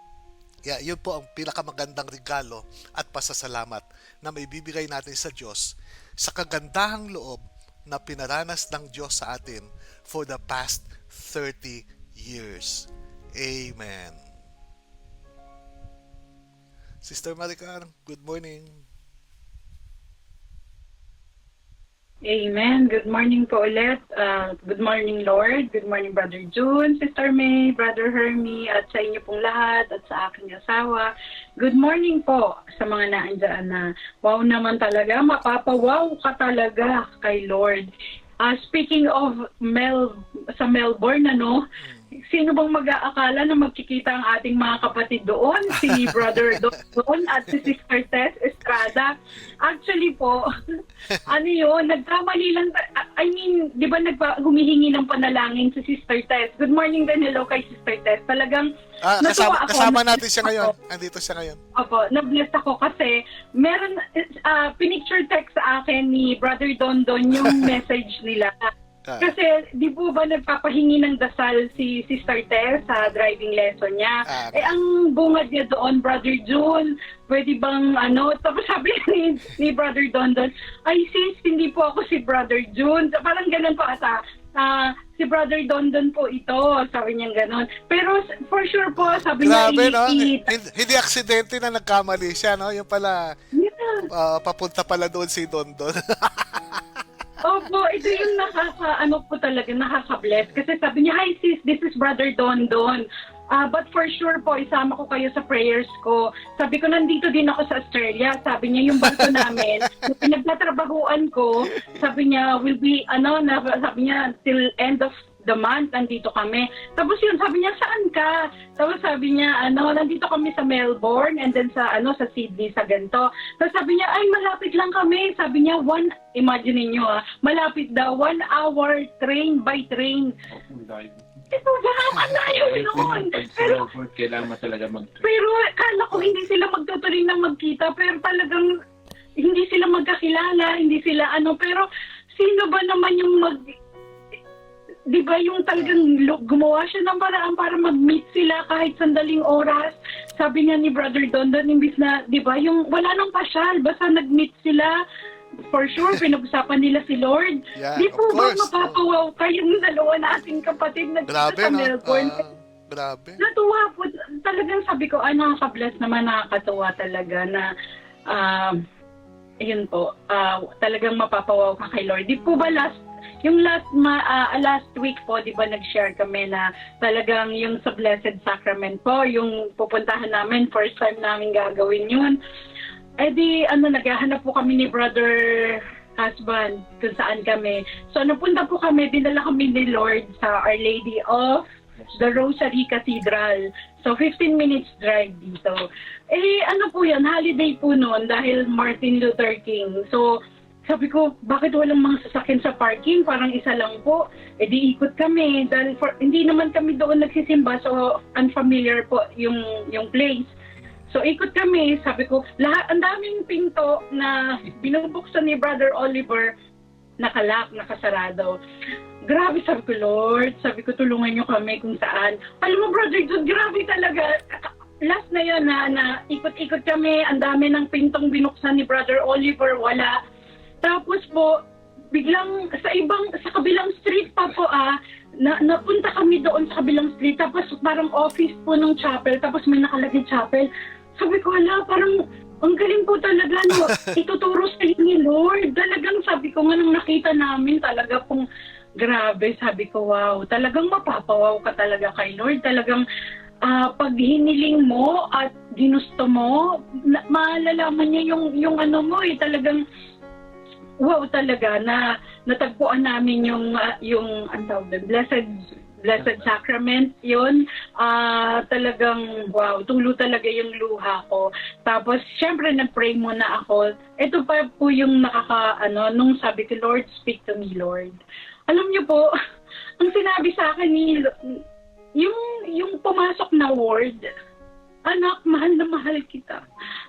yeah, yun po ang pinakamagandang regalo at pasasalamat na maibibigay natin sa Diyos sa kagandahang loob na pinaranas ng Diyos sa atin for the past 30 years. Amen. Sister Maricar, good morning. Amen. Good morning po ulit. Good morning, Lord. Good morning, Brother June, Sister May, Brother Hermie, at sa inyo pong lahat, at sa aking asawa. Good morning po sa mga naandyan na wow naman talaga, mapapawaw ka talaga kay Lord. Speaking of sa Melbourne, sino bang mag-aakala na magkikita ang ating mga kapatid doon? Si Brother Don at si Sister Tess Estrada. Actually po, nagkamali lang. I mean, di ba humihingi ng panalangin si Sister Tess? Good morning din, hello kay Sister Tess. Talagang natuwa ako. Kasama natin siya ngayon. Andito siya ngayon. Opo, na-bless ako kasi meron, pinicture text sa akin ni Brother Don yung message nila. Kasi di po ba nagpapahingi ng dasal si Sister Tess sa driving lesson niya? Ang bungad niya doon, Brother June, pwede bang tapos sabi ni Brother Don, ay sis, hindi po ako si Brother June. Parang ganun po ata. Si Brother Don po ito, sabi niya ganun. Pero for sure po, sabi grabe, niya, hindi aksidente na nagkamali siya, no? Yung pala, papunta pala doon si Don. Opo, ito yung nakaka-bless. Kasi sabi niya, hi sis, this is Brother Don. But for sure po, isama ko kayo sa prayers ko. Sabi ko, nandito din ako sa Australia. Sabi niya, yung barko namin, yung pinagtatrabahuan ko, sabi niya, will be, sabi niya, till end of the month, nandito kami. Tapos yun, sabi niya, saan ka? Tapos sabi niya, nandito kami sa Melbourne and then sa Sydney, sa ganito. Tapos sabi niya, ay, malapit lang kami. Sabi niya, imagine niyo malapit daw, 1 hour by train. Ito, ang layo noon. Pero, kailangan mo talaga pero kala ko hindi sila magtutuloy na magkita, pero talagang hindi sila magkakilala, hindi sila pero sino ba naman yung di ba yung talagang gumawa siya ng paraan para mag-meet sila kahit sandaling oras. Sabi niya ni Brother Don, imbis na, di ba, yung wala nang pasyal, basta nag-meet sila. For sure, pinag-usapan nila si Lord. Yeah, di po ba mapapawaw kayong dalawa nating kapatid na sa Melbourne? Grabe. Natuwa po. Talagang sabi ko, nakaka-bless naman, nakakatuwa talaga na yun po, talagang mapapawaw ka kay Lord. Di po ba last week po, di ba nag-share kami na talagang yung sa Blessed Sacrament po, yung pupuntahan namin, first time namin gagawin yun. Naghahanap po kami ni Brother Husband kung saan kami. So, napunta po kami, dinala kami ni Lord sa Our Lady of the Rosary Cathedral. So, 15 minutes drive dito. Po yan, holiday po noon dahil Martin Luther King. So, sabi ko, bakit walang mga sasakyan sa parking? Parang isa lang po. Di ikot kami. Dahil hindi naman kami doon nagsisimba, so unfamiliar po yung place. So, ikot kami. Sabi ko, ang daming pinto na binubuksan ni Brother Oliver, nakalock, nakasarado. Grabe, sabi ko, Lord. Sabi ko, tulungan niyo kami kung saan. Alam mo, Brother John, grabe talaga. Last na yun na ikot-ikot kami. Ang dami ng pintong binuksan ni Brother Oliver, wala. Tapos po, biglang sa kabilang street pa po napunta kami doon sa kabilang street. Tapos parang office po ng chapel. Tapos may nakalagay chapel. Sabi ko, parang Ang galing po talaga, no? Ituturo sa ni Lord. Talagang sabi ko nga nung nakita namin, talaga pong grabe. Sabi ko, wow, talagang mapapawaw ka talaga kay Lord. Talagang pag hiniling mo at ginusto mo, malalaman niya yung ano mo eh. Talagang, wow talaga na natagpuan namin yung ang tawag doon, Blessed Sacrament, yun. Talagang, wow, tulo talaga yung luha ko. Tapos, syempre, nag-pray muna ako. Ito pa po yung nung sabi ko, Lord, speak to me, Lord. Alam niyo po, ang sinabi sa akin ni, yung pumasok na word, anak, mahal na mahal kita.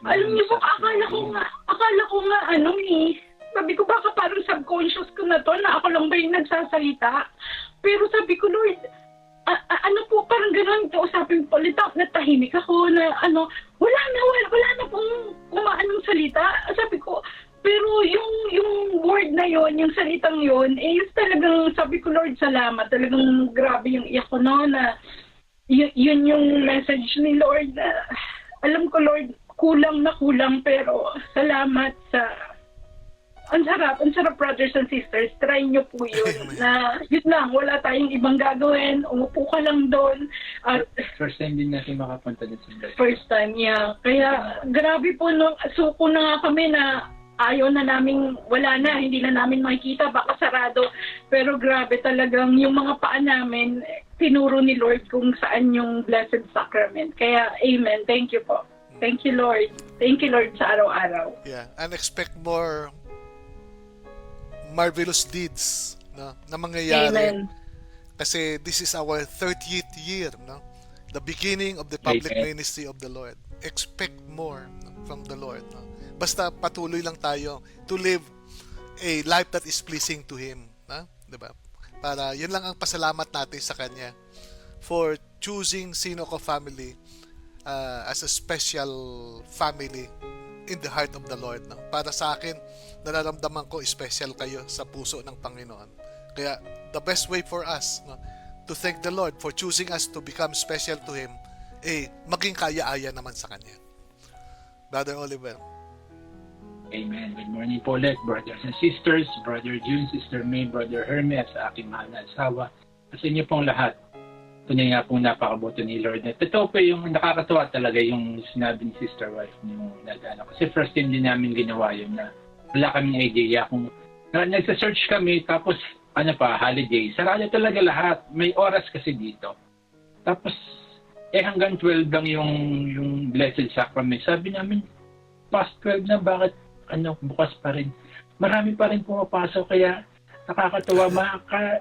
Alam niyo po, akala ko nga, sabi ko, baka parang subconscious ko na to, na ako lang ba yung nagsasalita. Pero sabi ko, Lord, ano po, parang gano'n, kausapin po ulit ako, natahimik ako, na wala na pong kumaanong salita. Sabi ko, pero yung word na yon, yung salitang yon, yun talagang, sabi ko, Lord, salamat. Talagang grabe yung iyak ko, no, na yun yung message ni Lord. Alam ko, Lord, kulang na kulang, pero salamat sa ang sarap, brothers and sisters. Try nyo po yun. Na, yun lang, wala tayong ibang gagawin. Umupo ka lang doon. At First time din natin makapunta din sa Blessed. first time, yeah. Kaya, grabe po, nung suko na nga kami na ayaw na namin, wala na, hindi na namin makikita, baka sarado. Pero grabe talagang yung mga paa namin, tinuro ni Lord kung saan yung Blessed Sacrament. Kaya, amen. Thank you po. Thank you, Lord. Thank you, Lord, sa araw-araw. Yeah, and expect more marvelous deeds, no, na mangyayari. Amen. Kasi this is our 30th year, no? The beginning of the public Amen. ministry of the Lord. Expect more, no, from the Lord, no? Basta patuloy lang tayo to live a life that is pleasing to Him, no? 'Di ba? Para yun lang ang pasalamat natin sa Kanya for choosing Sinoco family as a special family in the heart of the Lord, no? Para sa akin, nararamdaman ko special kayo sa puso ng Panginoon. Kaya the best way for us, no, to thank the Lord for choosing us to become special to Him, maging kaya-aya naman sa Kanya. Brother Oliver. Amen. Good morning po ulit, brothers and sisters, Brother June, Sister May, Brother Hermes, sa aking mahal na asawa, at sa inyo pong lahat. Tunay nga pong napakabuto ni Lord. At totoo po yung nakakatuwa talaga yung sinabi ni Sister Wife yung nagano. Kasi first time din namin ginawa yun na wala kaming idea kung nagsa-search kami tapos holiday. Sarado talaga lahat. May oras kasi dito. Tapos hanggang 12 lang yung Blessed Sacrament. Sabi namin, past 12 na, bakit bukas pa rin? Marami pa rin pumapasok kaya nakakatuwa,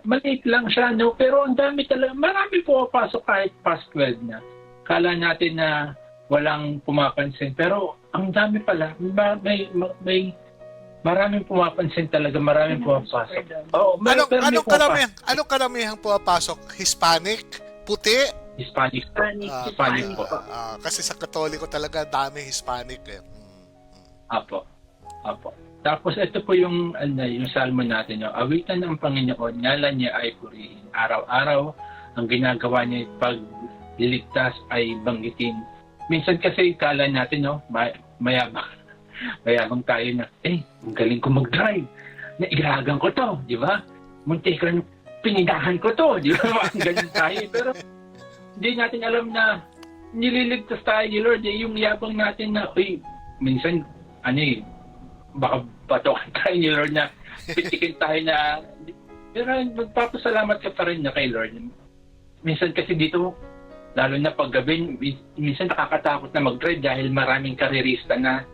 maliit lang siya, no? Pero ang dami talaga, marami pumapasok kahit past 12 na. Kala natin na walang pumapansin, pero ang dami pala, may maraming pumapansin talaga, maraming pumapasok. Anong karamihang pumapasok? Hispanic? Puti? Hispanic po. Hispanic po. Kasi sa Katoliko talaga dami Hispanic eh. Apo. Tapos ito po yung salmo natin, no? Awitan ng Panginoon, ngalan niya ay purihin. Araw-araw, ang ginagawa niya pagliligtas ay banggitin. Minsan kasi kala natin, no, mayabang tayo na, ang galing ko mag-drive. Nailagan ko to, di ba? Muntikan, pininahan ko to, di ba? Ganyan tayo. Pero hindi natin alam na nililigtas tayo ni Lord. Yung yabang natin na, minsan, baka batokan tayo ni Lord na pitikin tayo na, pero magpapasalamat ka pa rin na kay Lord. Minsan kasi dito, lalo na paggabi, minsan nakakatakot na mag-drive dahil maraming karirista na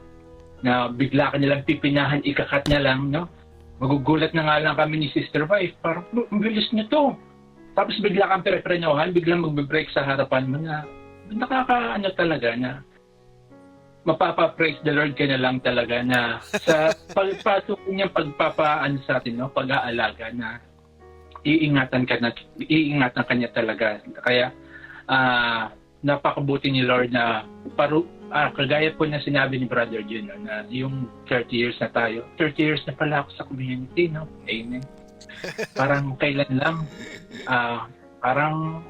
bigla ka nilang pipinahan, ikakat na lang, no? Magugulat na nga lang kami ni Sister Wife, parang, bilis na to. Tapos bigla kang pre-prenohan, biglang magbe-brake sa harapan mo na, talaga na, mapapa-praise the Lord ka na lang talaga na sa pagpatuloy niyang pagpapaan sa atin, no? Pag-aalaga na iingatan ka niya talaga. Kaya napakabuti ni Lord na kagaya po na sinabi ni Brother Jun, no, na yung 30 years na tayo. 30 years na pala ako sa community, no? Amen. Parang kailan lang parang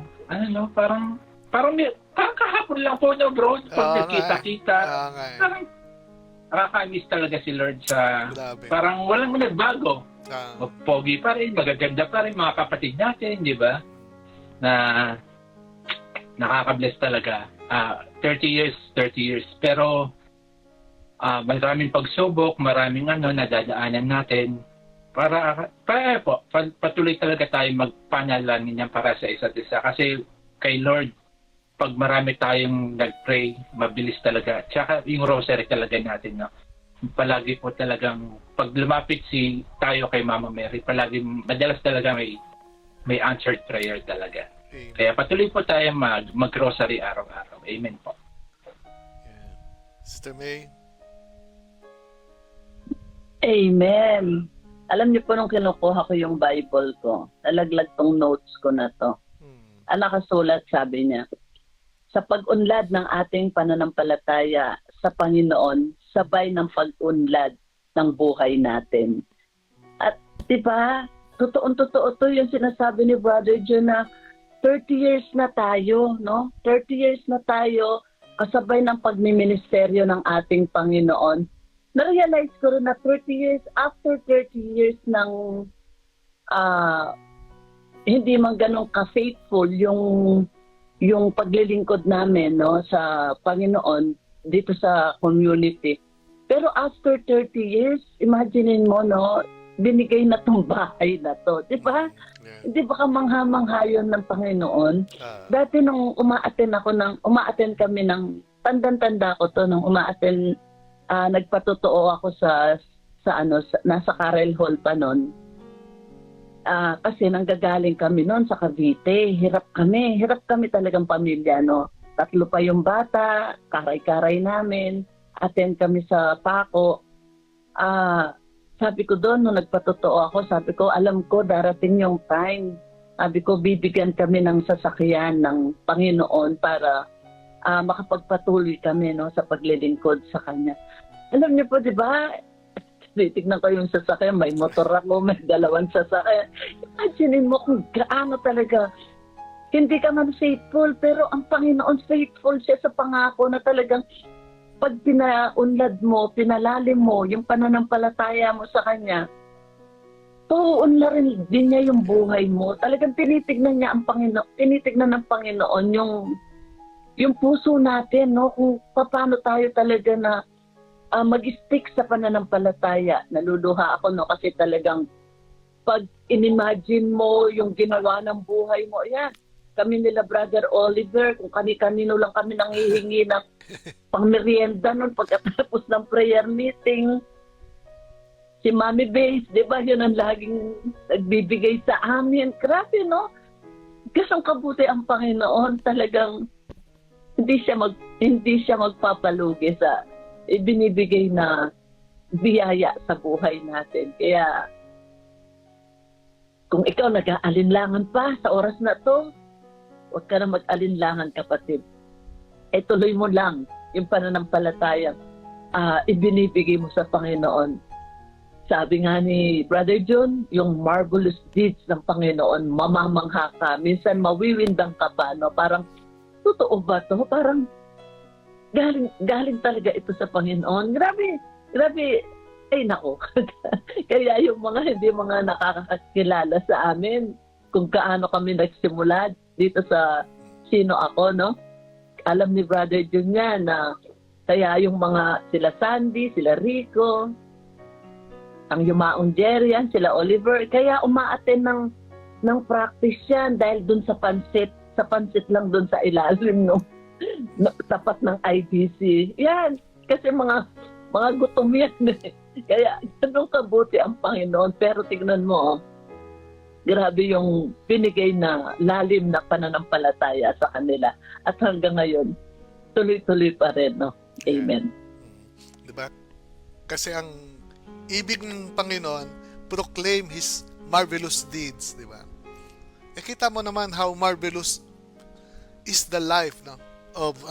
kahapon lang po, no, bro, pag nakita-kita, nakakamiss talaga si Lord sa Grabe. parang walang nagbago. Ah, Pogi pa rin, magaganda pa rin mga kapatid natin, di ba? Na nakaka-bless talaga. 30 years. Pero maraming pagsubok, maraming nadadaanan natin. Patuloy talaga tayo magpanalangin niyan para sa isa't isa. Kasi kay Lord, pag marami tayong nag-pray, mabilis talaga. Tsaka yung rosary talaga natin, no? Palagi po talagang, pag lumapit tayo kay Mama Mary, madalas talaga may answered prayer talaga. amen. Kaya patuloy po tayo mag-rosary araw-araw. Amen po. Yeah. Sister May? Amen. Alam niyo po nung kinukuha ko yung Bible ko, nalaglag tong notes ko na to. Ang nakasulat, sabi niya, sa pag-unlad ng ating pananampalataya sa Panginoon, sabay ng pag-unlad ng buhay natin. At di ba, totoo to yung sinasabi ni Brother John na 30 years na tayo, no? 30 years na tayo kasabay ng pagmiministeryo ng ating Panginoon. Na-realize ko rin na 30 years, after 30 years ng hindi man ganun ka-faithful yung paglilingkod namin, no, sa Panginoon dito sa community. Pero after 30 years, imaginein mo, no, binigay na tong bahay na to. Di ba? Yeah. Hindi ba kamangha-mangha yun ng Panginoon? Ah, Dati nung umaattend kami ng, tandang-tanda ko to, nung umaattend, nagpatotoo ako nasa Carrel Hall pa nun. Kasi nanggagaling kami noon sa Cavite. Hirap kami talagang pamilya, no. 3 pa yung bata, karay-karay namin, attend kami sa Paco. Sabi ko doon, nung nagpatotoo ako, sabi ko, alam ko darating yung time. Sabi ko, bibigyan kami ng sasakyan ng Panginoon para makapagpatuloy kami, no, sa paglilingkod sa Kanya. Alam niyo po, di ba, titignan ko yung sasakyan, may motor ako, may 2 sasakyan. Imagine mo kung gaano talaga. Hindi ka man faithful, pero ang Panginoon faithful siya sa pangako na talagang pag pinaunlad mo, pinalalim mo yung pananampalataya mo sa Kanya, tuunlarin din niya yung buhay mo. Talagang tinitignan niya ang Panginoon, tinitignan ng Panginoon yung puso natin, no? Kung paano tayo talaga na mag-stick sa pananampalataya. Naluluha ako, no, kasi talagang pag inimagine mo yung ginawa ng buhay mo, yan, kami nila Brother Oliver, kung kani-kanino lang kami nanghihingi ng pangmerienda nun pagkatapos ng prayer meeting. Si Mami Base, di ba, yun ang laging nagbibigay sa amin. Grabe, no? Gasong kabuti ang Panginoon, talagang hindi siya magpapalugi sa ibinibigay na biyaya sa buhay natin. Kaya kung ikaw nag-aalinlangan pa sa oras na to, huwag ka na mag-alinlangan, kapatid. Tuloy mo lang yung pananampalataya ibinibigay mo sa Panginoon. Sabi nga ni Brother John, yung marvelous deeds ng Panginoon, mamamangha ka. Minsan mawiwindang ka pa, no? Parang, totoo ba to? Parang, galing talaga ito sa Panginoon. Grabe. Ay, nako. Kaya yung hindi mga nakakakilala sa amin, kung kaano kami nagsimula dito sa sino ako, no? Alam ni Brother Jun yan na kaya yung sila Sandy, sila Rico, ang Yumaong Jerry yan, sila Oliver, kaya umaattend ng practice yan dahil dun sa pansit lang dun sa ilalim, no? Tapat ng IBC. Yan, kasi mga gutom yan. Kaya ganun kabuti ang Panginoon. Pero tignan mo, grabe yung binigay na lalim na pananampalataya sa kanila. At hanggang ngayon, tuloy-tuloy pa rin, no? Amen. diba? Kasi ang ibig ng Panginoon, proclaim His marvelous deeds, diba? Kita mo naman how marvelous is the life, no? Of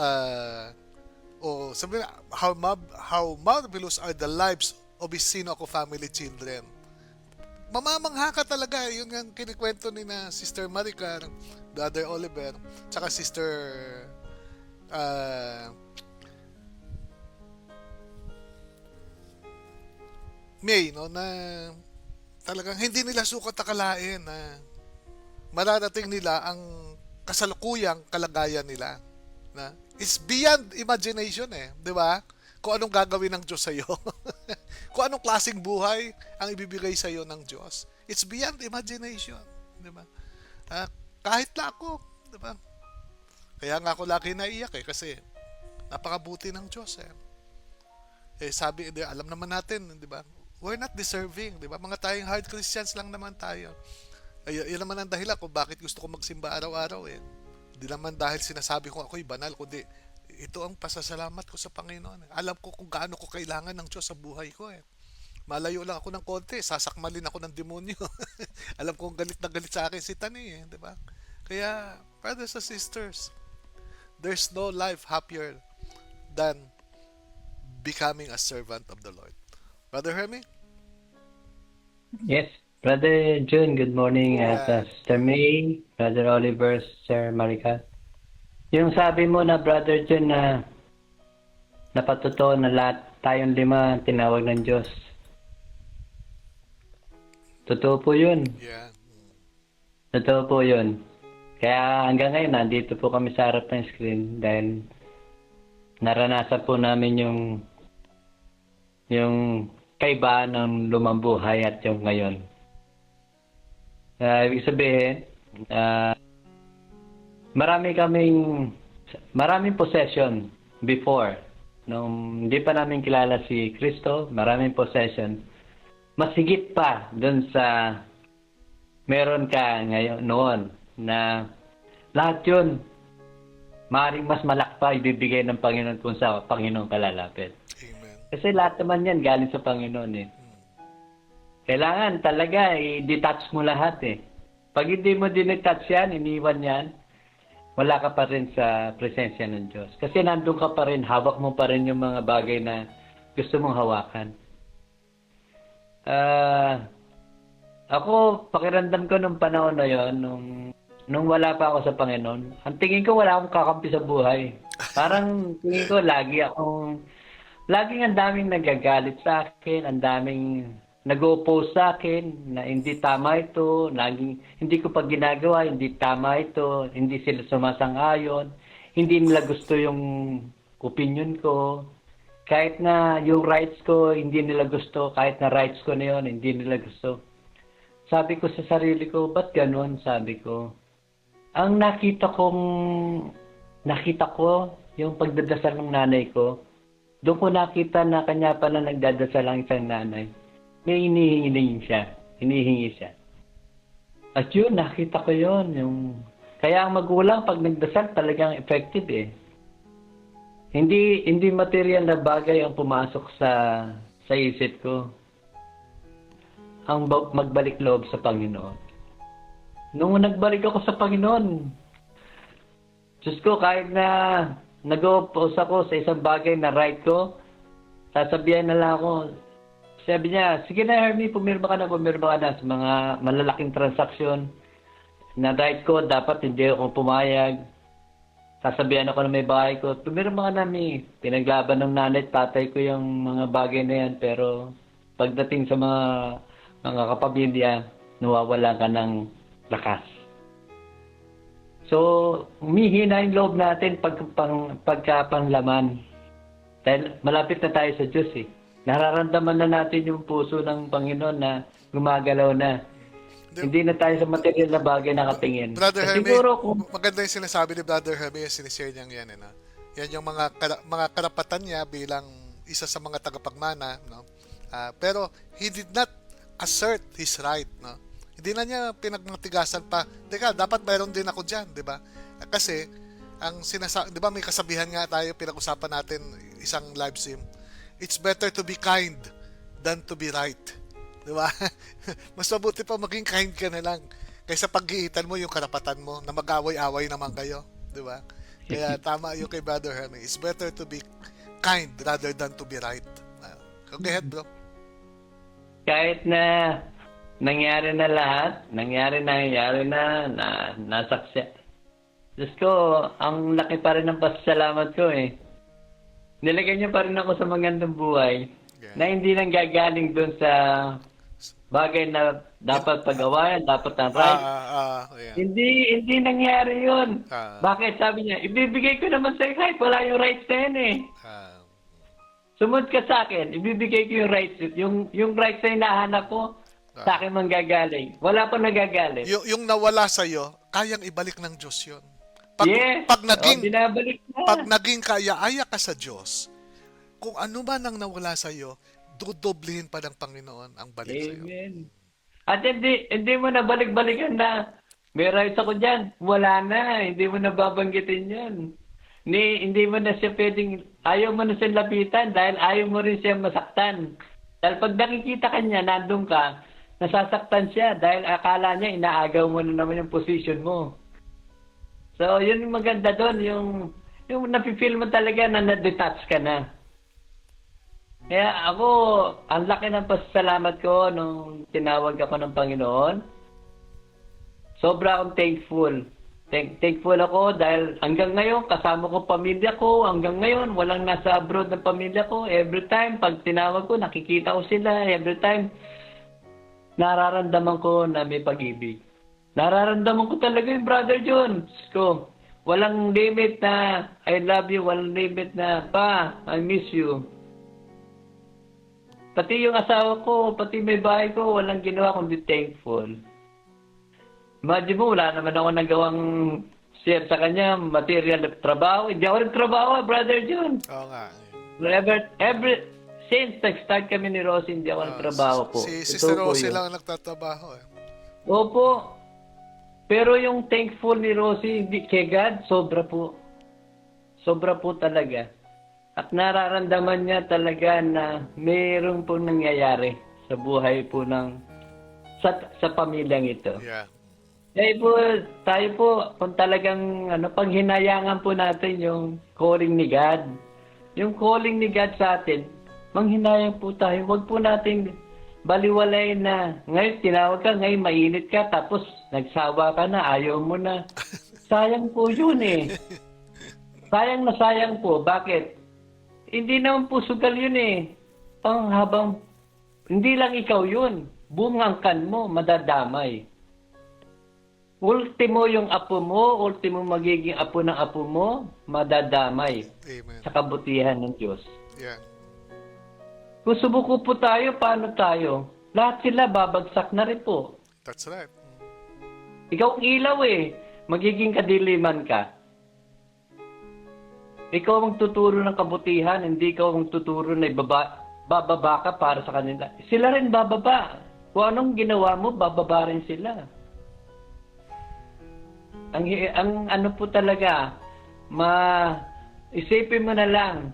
sabi na, how marvelous are the lives of His Sinoco family children. Mamamangha ka talaga. Yun ang kinikwento ni na Sister Maricar, Brother Oliver, tsaka Sister May, no, na talagang hindi nila sukat akalain na mararating nila ang kasalukuyang kalagayan nila. Na it's beyond imagination di ba? Kung anong gagawin ng Diyos sa iyo. Kung anong klaseng buhay ang ibibigay sa iyo ng Diyos. It's beyond imagination, di ba? Kahit na ako, di ba? Kaya nga ako lagi naiyak kasi napakabuti ng Diyos sabi, alam naman natin, di ba? We're not deserving, di ba? Mga tayong hard Christians lang naman tayo. Yan naman ang dahilan kung bakit gusto ko magsimba araw-araw Hindi naman dahil sinasabi ko ako'y banal, kundi ito ang pasasalamat ko sa Panginoon. Alam ko kung gaano ko kailangan ng Diyos sa buhay ko Malayo lang ako ng konti, sasakmalin ako ng demonyo. Alam ko galit na galit sa akin si Tani di ba? Kaya, brothers and sisters, there's no life happier than becoming a servant of the Lord. Brother Hermie? Yes, Brother June, good morning. Yeah. At Sister May, Brother Oliver, Sister Marica. Yung sabi mo na Brother June na napatotoo na lahat tayong 5 tinawag ng Diyos. Totoo po yun. Yeah. Totoo po yun. Kaya hanggang ngayon, nandito po kami sa harap ng screen dahil naranasan po namin yung kaibahan ng lumang buhay at yung ngayon. Ibig sabihin, maraming possession before. Nung hindi pa namin kilala si Kristo, maraming possession. Mas higit pa dun sa meron ka ngayon noon na lahat yun maaaring mas malaki pa ibibigay ng Panginoon kung sa Panginoon kalalapit. Amen. Kasi lahat naman yan galing sa Panginoon Kailangan talaga i-detach mo lahat Pag hindi mo dinetach yan, iniwan yan, wala ka pa rin sa presensya ng Diyos. Kasi nandun ka pa rin, hawak mo pa rin yung mga bagay na gusto mong hawakan. Ako, pakiramdam ko nung panahon na yon, nung wala pa ako sa Panginoon, ang tingin ko wala akong kakampi sa buhay. Parang tingin ko laging ang daming nagagalit sa akin, ang daming nag-oppose sa akin na hindi tama ito, hindi ko pa ginagawa, hindi tama ito, hindi sila sumasang-ayon, hindi nila gusto yung opinion ko. Kahit na yung rights ko, hindi nila gusto, kahit na rights ko na yun, hindi nila gusto. Sabi ko sa sarili ko, ba't ganun? Sabi ko. Ang nakita ko yung pagdadasal ng nanay ko. Doon ko nakita na kanya pala nagdadasal ang isang nanay. May hinihingi siya. At yun, nakita ko yun. Kaya ang magulang pag nagdasal talagang effective Hindi material na bagay ang pumasok sa isip ko. Ang magbalik loob sa Panginoon. Nung nagbalik ako sa Panginoon, Diyos ko, kahit na nag-oppose ako sa isang bagay na right ko, sasabihan na lang ako. Sabi niya, sige na Hermie, pumirma ka na sa mga malalaking transaksyon na right ko, dapat hindi ako pumayag. Sasabihan ako na may bahay ko, pumirma ka na Mi. Pinaglaban ng nanay at tatay ko yung mga bagay na yan, pero pagdating sa mga kapamilya, nawawala ka ng lakas. So, humihina yung loob natin pagkapanglaman. Dahil malapit na tayo sa Diyos Nararamdaman na natin yung puso ng Panginoon na gumagalaw na. Hindi na tayo sa material na bagay nakatingin. Brother Hermie, siguro maganda yung sinasabi ni Brother Hermie, yung sinishare niya yan. Yan yung mga karapatan niya bilang isa sa mga tagapagmana. No? Pero he did not assert his right. No? Hindi na niya pinagmatigasan pa. Teka, dapat mayroon din ako dyan, di ba? Kasi, di ba may kasabihan nga tayo, pinag-usapan natin isang live stream, it's better to be kind than to be right. Di ba? Mas mabuti pa maging kind ka na lang kaysa pag-iitan mo yung karapatan mo na mag-away-away naman kayo. Di ba? Kaya tama yung kay Brother Hermie. It's better to be kind rather than to be right. Go ahead, bro. Kahit na nangyari na lahat, nangyari na nasaksya. Diyos ko, ang laki pa rin ng pasasalamat ko Nilagay niyo pa rin ako sa magandang buhay. Yeah. na hindi nang gagaling doon sa bagay na dapat pagawayan, dapat na right. Yeah. Hindi nangyari yun. Ah. Bakit? Sabi niya, ibibigay ko naman sa kahit wala yung rights na yun eh. Ah, Sumunod ka sa akin, ibibigay ko yung rights. Yung rights na hinahanap ko, sa akin manggagaling. Wala pa nagagaling. yung nawala sa iyo, kayang ibalik ng Diyos 'yon. Yes. Pag naging Binabalik na. pag naging kaya-aya ka sa Diyos, kung ano man ang nawala sa iyo, dodoblihin pa ng Panginoon ang balik sa iyo. Amen. At hindi mo na balik-balikan na may rights ako dyan. Wala na. Hindi mo na babanggitin yan. Hindi mo na siya pwedeng, ayaw mo na siya lapitan dahil ayaw mo rin siya masaktan. Dahil pag nakikita ka niya, nandun ka, nasasaktan siya dahil akala niya inaagaw mo na naman yung position mo. So, yun yung maganda doon, yung napifeel mo talaga na na-detach ka na. Kaya ako, ang laki ng pasasalamat ko nung tinawag ako ng Panginoon. Sobra akong thankful. Thankful ako dahil hanggang ngayon, kasama ko pamilya ko. Hanggang ngayon, walang nasa abroad ng pamilya ko. Every time, pag tinawag ko, nakikita ko sila. Every time, nararamdaman ko na may pag-ibig. Nararamdaman ko talaga yung Brother John. Ko, walang limit na I love you. Walang limit na, Pa, I miss you. Pati yung asawa ko, pati may bahay ko, walang ginawa kundi thankful. Imagine mo, wala naman ako nagawang share sa kanya, material na trabaho. Hindi ako nagtrabaho, Brother John. Oo nga. Since nag-start kami ni Rosie, hindi ako nagtrabaho po. Si Ito Sister po Rosie yun. lang ang nagtatrabaho eh. Opo. Pero yung thankful ni Rosie, kay God, sobra po. Sobra po talaga. At nararamdaman niya talaga na mayroon po nangyayari sa buhay po sa pamilyang ito. Yeah. Kaya po, tayo po, kung talagang panghinayangan po natin yung calling ni God. Yung calling ni God sa atin, manghinayang po tayo. Huwag po natin baliwalay na ngayon tinawag ka, ngayon mainit ka, tapos nagsawa ka na, ayaw mo na. Sayang po yun eh. Sayang na sayang po. Bakit? Hindi naman po sugal yun eh. Habang, hindi lang ikaw yun. Buong angkan mo, madadamay. Ultimo yung apo mo, ultimo magiging apo ng apo mo, madadamay Amen. sa kabutihan ng Diyos. Yeah. Kung subuko po tayo, paano tayo? Lahat sila babagsak na rin po. That's right. Ikaw ang ilaw eh. Magiging kadiliman ka. Ikaw ang tuturo ng kabutihan, hindi ikaw ang tuturo na bababa ka para sa kanila. Sila rin bababa. Kung anong ginawa mo, bababa rin sila. Ang ano po talaga, isipin mo na lang,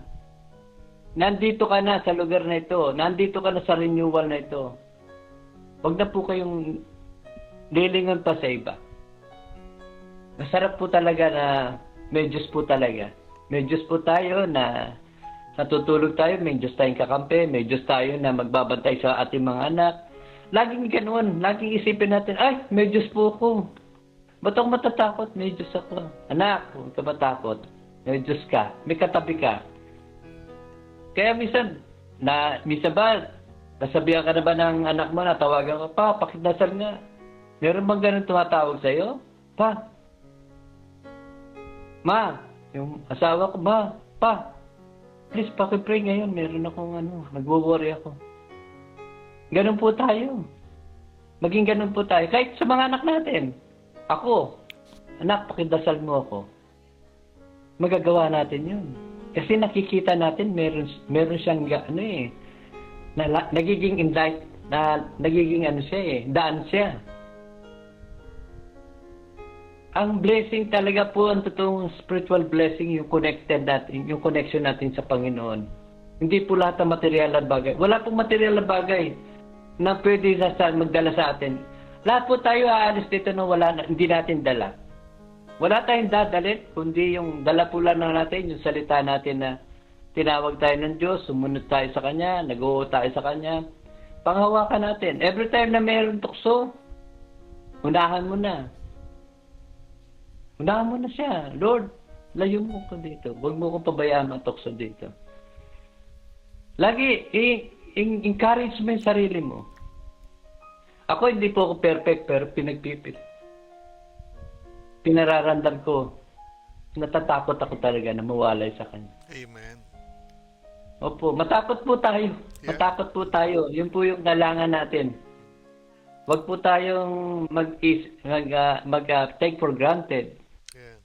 nandito ka na sa lugar na ito, nandito ka na sa renewal na ito. Huwag na po kayong lilingon pa sa iba. Masarap po talaga na may Diyos po talaga. May Diyos po tayo na natutulog tayo, may Diyos tayong kakampi, may Diyos tayo na magbabantay sa ating mga anak. Laging ganoon, laging isipin natin, ay, may Diyos po ako. Ba't ako matatakot? May Diyos ako. Anak, huwag ka matakot. May Diyos ka. May katabi ka. Kaya minsan ba, nasabihan ka na ba ng anak mo na tawagan ka, Pa, pakidasal nga. Meron bang ganun tumatawag sa'yo? Pa. Ma, yung asawa ko, Pa, please pakipray ngayon. Meron akong nagwo-worry ako. Ganun po tayo. Maging ganun po tayo. Kahit sa mga anak natin. Ako, anak, pakidasal mo ako. Magagawa natin yun. Kasi nakikita natin, meron siyang, nagiging insight, nagiging daan siya. Ang blessing talaga po, ang totoong spiritual blessing, yung connected natin, yung connection natin sa Panginoon. Hindi po lahat ng material na bagay. Wala pong material na bagay na pwede magdala sa atin. Lahat po tayo aalis dito na hindi natin dala. Wala tayong dadalit, kundi yung dala po lang natin, yung salita natin na tinawag tayo ng Diyos, sumunod tayo sa Kanya, nag-oo tayo sa Kanya. Panghawakan natin. Every time na mayroong tukso, unahan mo na. Unahan mo na siya. Lord, layo mo ko dito. Huwag mo kong pabayaan ang tukso dito. Lagi, encourage mo yung sarili mo. Ako hindi po ako perfect pero pinararamdam ko. Natatakot ako talaga na mawalay sa kanya. Amen. Opo, matakot po tayo. Yeah. Matakot po tayo. Yun po yung kailangan natin. Huwag po tayong take for granted. Yeah.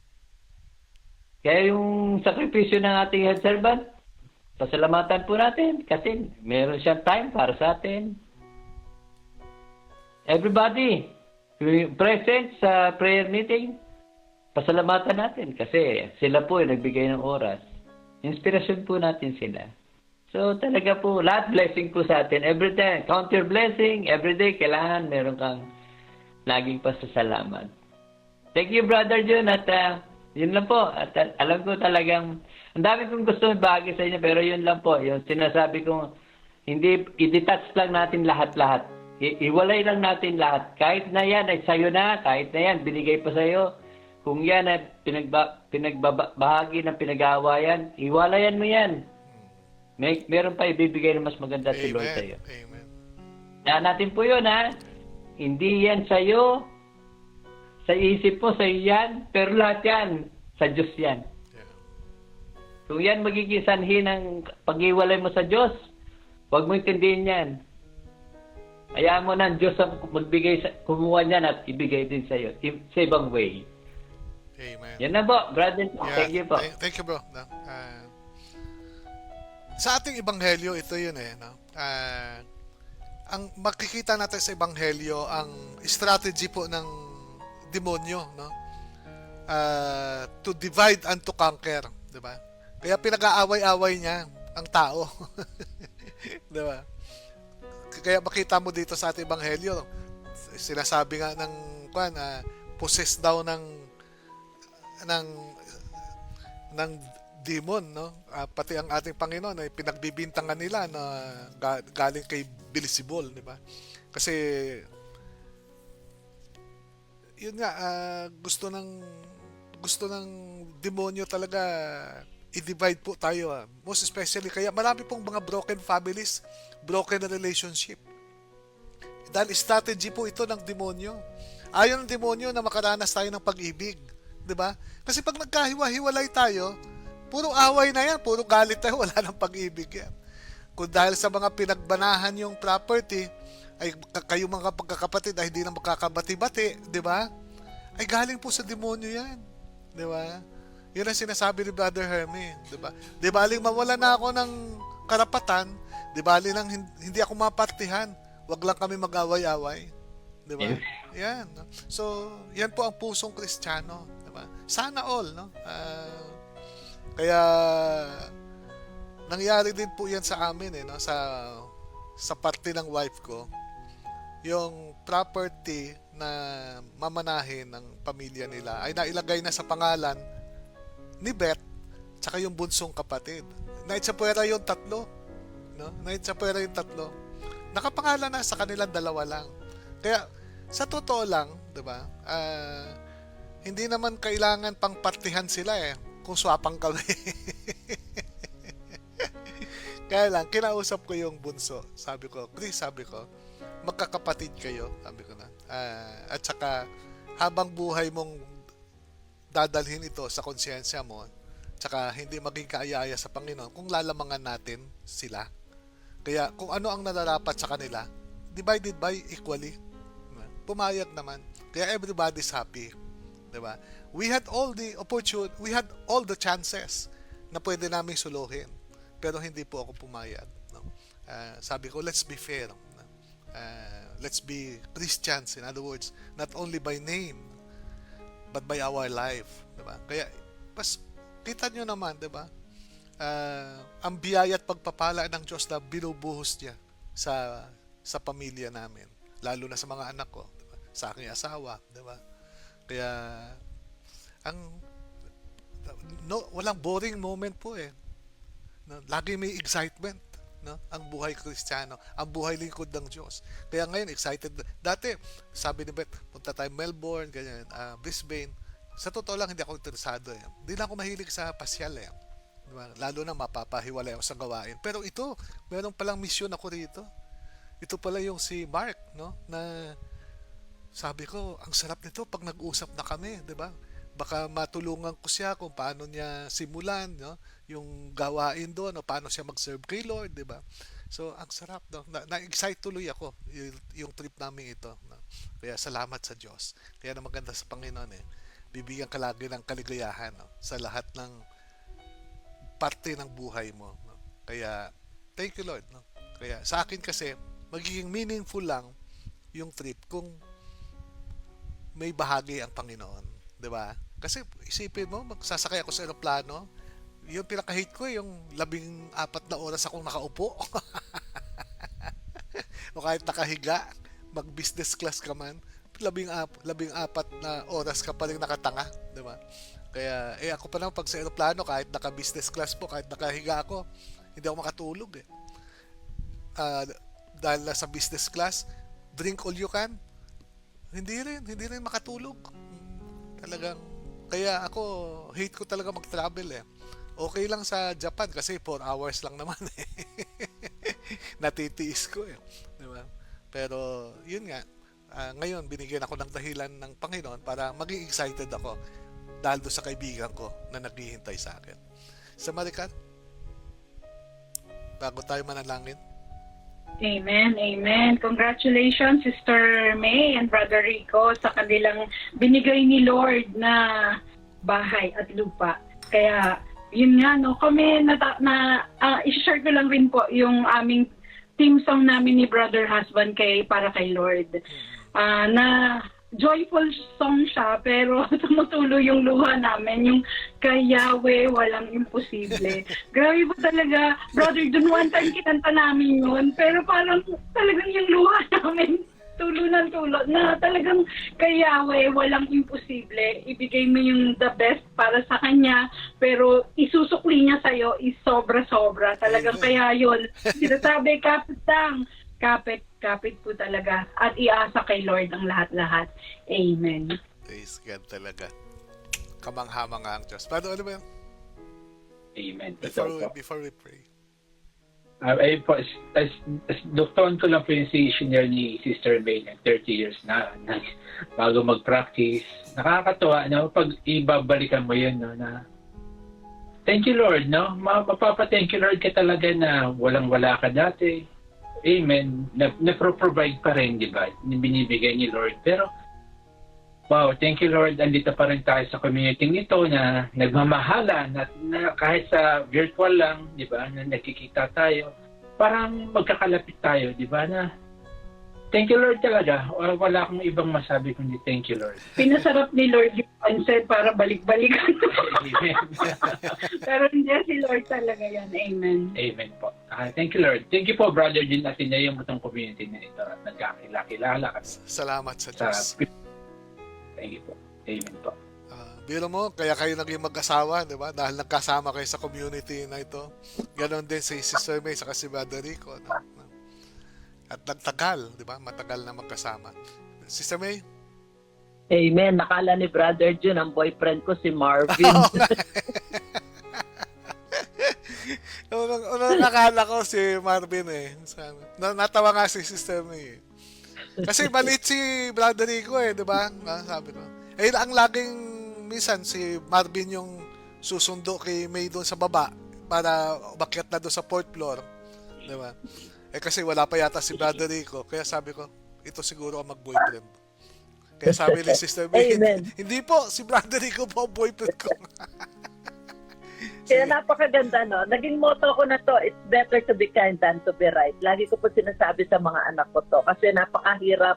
Kaya yung sakripisyo ng ating head servant, pasalamatan po natin kasi meron siyang time para sa atin. Everybody, yung present sa prayer meeting, pasalamatan natin kasi sila po yung nagbigay ng oras. Inspirasyon po natin sila. So talaga po, lahat blessing po sa atin. Every time, count your blessing. Every day, kailangan meron kang laging pasasalamat. Thank you, Brother Jun. At yun lang po. At alam ko talagang, ang dami kong gusto ibahagi sa inyo, pero yun lang po. Yung sinasabi ko, hindi, i-detach lang natin lahat-lahat. Iwalay lang natin lahat. Kahit na yan ay sa'yo na, kahit na yan, binigay pa sa'yo. Kung yan ay pinagbabahagi ng pinag-aawayan, iwalayan mo yan. Meron pa ibibigay na mas maganda si Lord sa'yo. Amen. Kaya natin po yun, ha? Hindi yan sa'yo, sa isip mo, sa'yo yan, pero lahat yan, sa Diyos yan. Yeah. Kung yan magiging sanhi ng pag-iwalay mo sa Diyos, huwag mo intindihin yan. Hayaan mo na ang Diyos ang kumuha niyan at ibigay din sa'yo, sa ibang way. Amen. Yan na po, brother. Thank you po. Thank you, bro. No? Sa ating ebanghelyo, ito yun no? Ang makikita natin sa ebanghelyo, ang strategy po ng demonyo, no? To divide and to conquer, di ba? Kaya pinag-aaway-away niya ang tao. Di ba? Kaya makita mo dito sa ating ebanghelyo, sinasabi nga ng possessed daw ng demon, no? Pati ang ating Panginoon ay pinagbibintangan nila na galing kay Beelzebul, di ba? Kasi yun nga, gusto ng demonyo talaga i-divide po tayo. Most especially, kaya marami pong mga broken families, broken relationship. Dahil strategy po ito ng demonyo. Ayaw ng demonyo na makaranas tayo ng pag-ibig. Diba? Kasi pag nagkahiwa-hiwalay tayo, puro away na yan, puro galit tayo, wala nang pag-ibig yan. Kung dahil sa mga pinagbanahan yung property, ay kayo mga pagkakapatid ay hindi na magkakabati-bati, di ba? Ay galing po sa demonyo yan. Di ba? Yun ang sinasabi ni Brother Hermie, di ba? Di baling mawala na ako ng karapatan, di baling nang hindi ako mapartihan, wag lang kami mag-away-away. Di ba? Yan. So, yan po ang pusong Kristiyano. Diba? Sana all, no? Kaya, nangyari din po yan sa amin, no? Sa parte ng wife ko. Yung property na mamanahin ng pamilya nila ay nailagay na sa pangalan ni Beth tsaka yung bunsong kapatid. Naitsapwera yung tatlo. No? Naitsapwera yung tatlo. Nakapangalan na sa kanilang dalawa lang. Kaya, sa totoo lang, diba, hindi naman kailangan pang partihan sila kung swapang kami. Kaya lang, kinausap ko yung bunso. Sabi ko, Chris, magkakapatid kayo. Sabi ko na. At saka, habang buhay mong dadalhin ito sa konsyensya mo, tsaka hindi maging kaayaya sa Panginoon, kung lalamangan natin sila. Kaya, kung ano ang nararapat sa kanila, divided by equally. Pumayag naman. Kaya everybody's happy. Diba? We had all the opportunity, we had all the chances na pwede naming suluhin. Pero hindi po ako pumayag. No? Sabi ko, let's be fair. Let's be Christians. In other words, not only by name, but by our life. Diba? Kaya, kita nyo naman, diba? Ang biyaya at pagpapala ng Diyos na binubuhos niya sa pamilya namin. Lalo na sa mga anak ko. Diba? Sa aking asawa. Diba? Kaya, walang boring moment po No? Lagi may excitement. No? Ang buhay Kristiyano. Ang buhay lingkod ng Diyos. Kaya ngayon, excited. Dati, sabi ni Beth, punta tayo Melbourne, ganyan, Brisbane. Sa totoo lang, hindi ako interesado. Hindi lang ako mahilig sa pasyal. Diba? Lalo na mapapahiwalay ako sa gawain. Pero ito, meron palang misyon ako rito. Ito pala yung si Mark, no? Na sabi ko, ang sarap nito pag nag-usap na kami, 'di ba? Baka matulungan ko siya kung paano niya simulan, no? Yung gawain doon, o paano siya mag-serve kay Lord, 'di ba? So, ang sarap, no? Na-excite tuloy ako yung trip namin ito, no? Kaya salamat sa Diyos. Kaya na maganda sa Panginoon bibigyan ka lagi ng kaligayahan, no? Sa lahat ng parte ng buhay mo, no? Kaya thank you Lord, no? Kaya sa akin kasi magiging meaningful lang yung trip kung may bahagi ang Panginoon, 'di ba? Kasi isipin mo, magsasakay ako sa eroplano, yung pinaka-hate ko yung 14 na oras akong nakaupo. O kahit nakahiga, mag-business class ka man, 14 na oras ka pa rin nakatanga, 'di ba? Kaya ako pa naman pag sa eroplano, kahit naka-business class po, kahit nakahiga ako, hindi ako makatulog dahil sa business class, drink all you can, hindi rin makatulog. Talagang, kaya ako, hate ko talaga mag-travel Okay lang sa Japan kasi 4 hours lang naman Natitiis ko diba? Pero, yun nga, ngayon, binigyan ako ng dahilan ng Panginoon para maging excited ako dahil doon sa kaibigan ko na naghihintay sa akin. Sa Maricar, bago tayo manalangin. Amen, amen. Congratulations, Sister May and Brother Rico, sa kanilang binigay ni Lord na bahay at lupa. Kaya, yun nga, no, kami, i-share ko lang rin po yung aming team song namin ni Brother Husband para kay Lord. Na joyful song siya, pero tumutulo yung luha namin, yung kay Yahweh, walang imposible. Grabe po talaga, Brother, dun one time kinanta namin yun, pero parang talagang yung luha namin, tulo ng tulo, na talagang kay Yahweh, walang imposible. Ibigay mo yung the best para sa Kanya, pero isusukli niya sa'yo is sobra-sobra. Talagang kaya yun, sinasabi, kapit lang, kapit po talaga, at iasa kay Lord ang lahat-lahat. Amen. Praise God talaga. Kamangha-mangha ang Diyos. Paano, ano ba yun? Amen. Before we pray. Ay po, doktoran ko lang po yung senior ni Sister May na 30 years na bago mag-practice. Nakakatuwa, no? Pag ibabalikan mo yun, no? Na thank you Lord, no? Mapapa-thank you Lord ka talaga na walang-wala ka dati. Amen. Na-provide pa rin, di ba? Binibigay ni Lord. Pero, wow, thank you Lord. Andito pa rin tayo sa community nito na nagmamahala na kahit sa virtual lang, di ba, na nakikita tayo. Parang magkakalapit tayo, di ba, na thank you Lord talaga. Wala akong ibang masabi kundi thank you Lord. Pinasarap ni Lord yung pancet para balik-balikan. Amen. Pero hindi, si Lord talaga yan. Amen. Amen po. Thank you Lord. Thank you po Brother Jin at tinayong mo itong community na ito at nagkakilala kami. Salamat sa Diyos. Thank you po. Amen po. Biro mo, kaya kayo naging mag-asawa, di ba? Dahil nagkasama kayo sa community na ito. Ganon din si Sister May sa si Brother Rico. No? At nagtagal, di ba? Matagal na magkasama. Sister May? Amen. Nakala ni Brother Jun, ang boyfriend ko si Marvin. Unang nakala ko si Marvin Natawa nga si Sister May Kasi maliit si Brother Rico di ba? Sabi ko. Ang laging minsan si Marvin yung susundo kay May doon sa baba para umakyat na doon sa 4th floor. Di ba? Kasi wala pa yata si Brother Rico. Kaya sabi ko, ito siguro ang mag-boyfriend. Kaya sabi ni Sister May, hindi po, si Brother Rico po ang boyfriend ko. Kaya napakaganda, no? Naging motto ko na to, it's better to be kind than to be right. Lagi ko po sinasabi sa mga anak ko to. Kasi napakahirap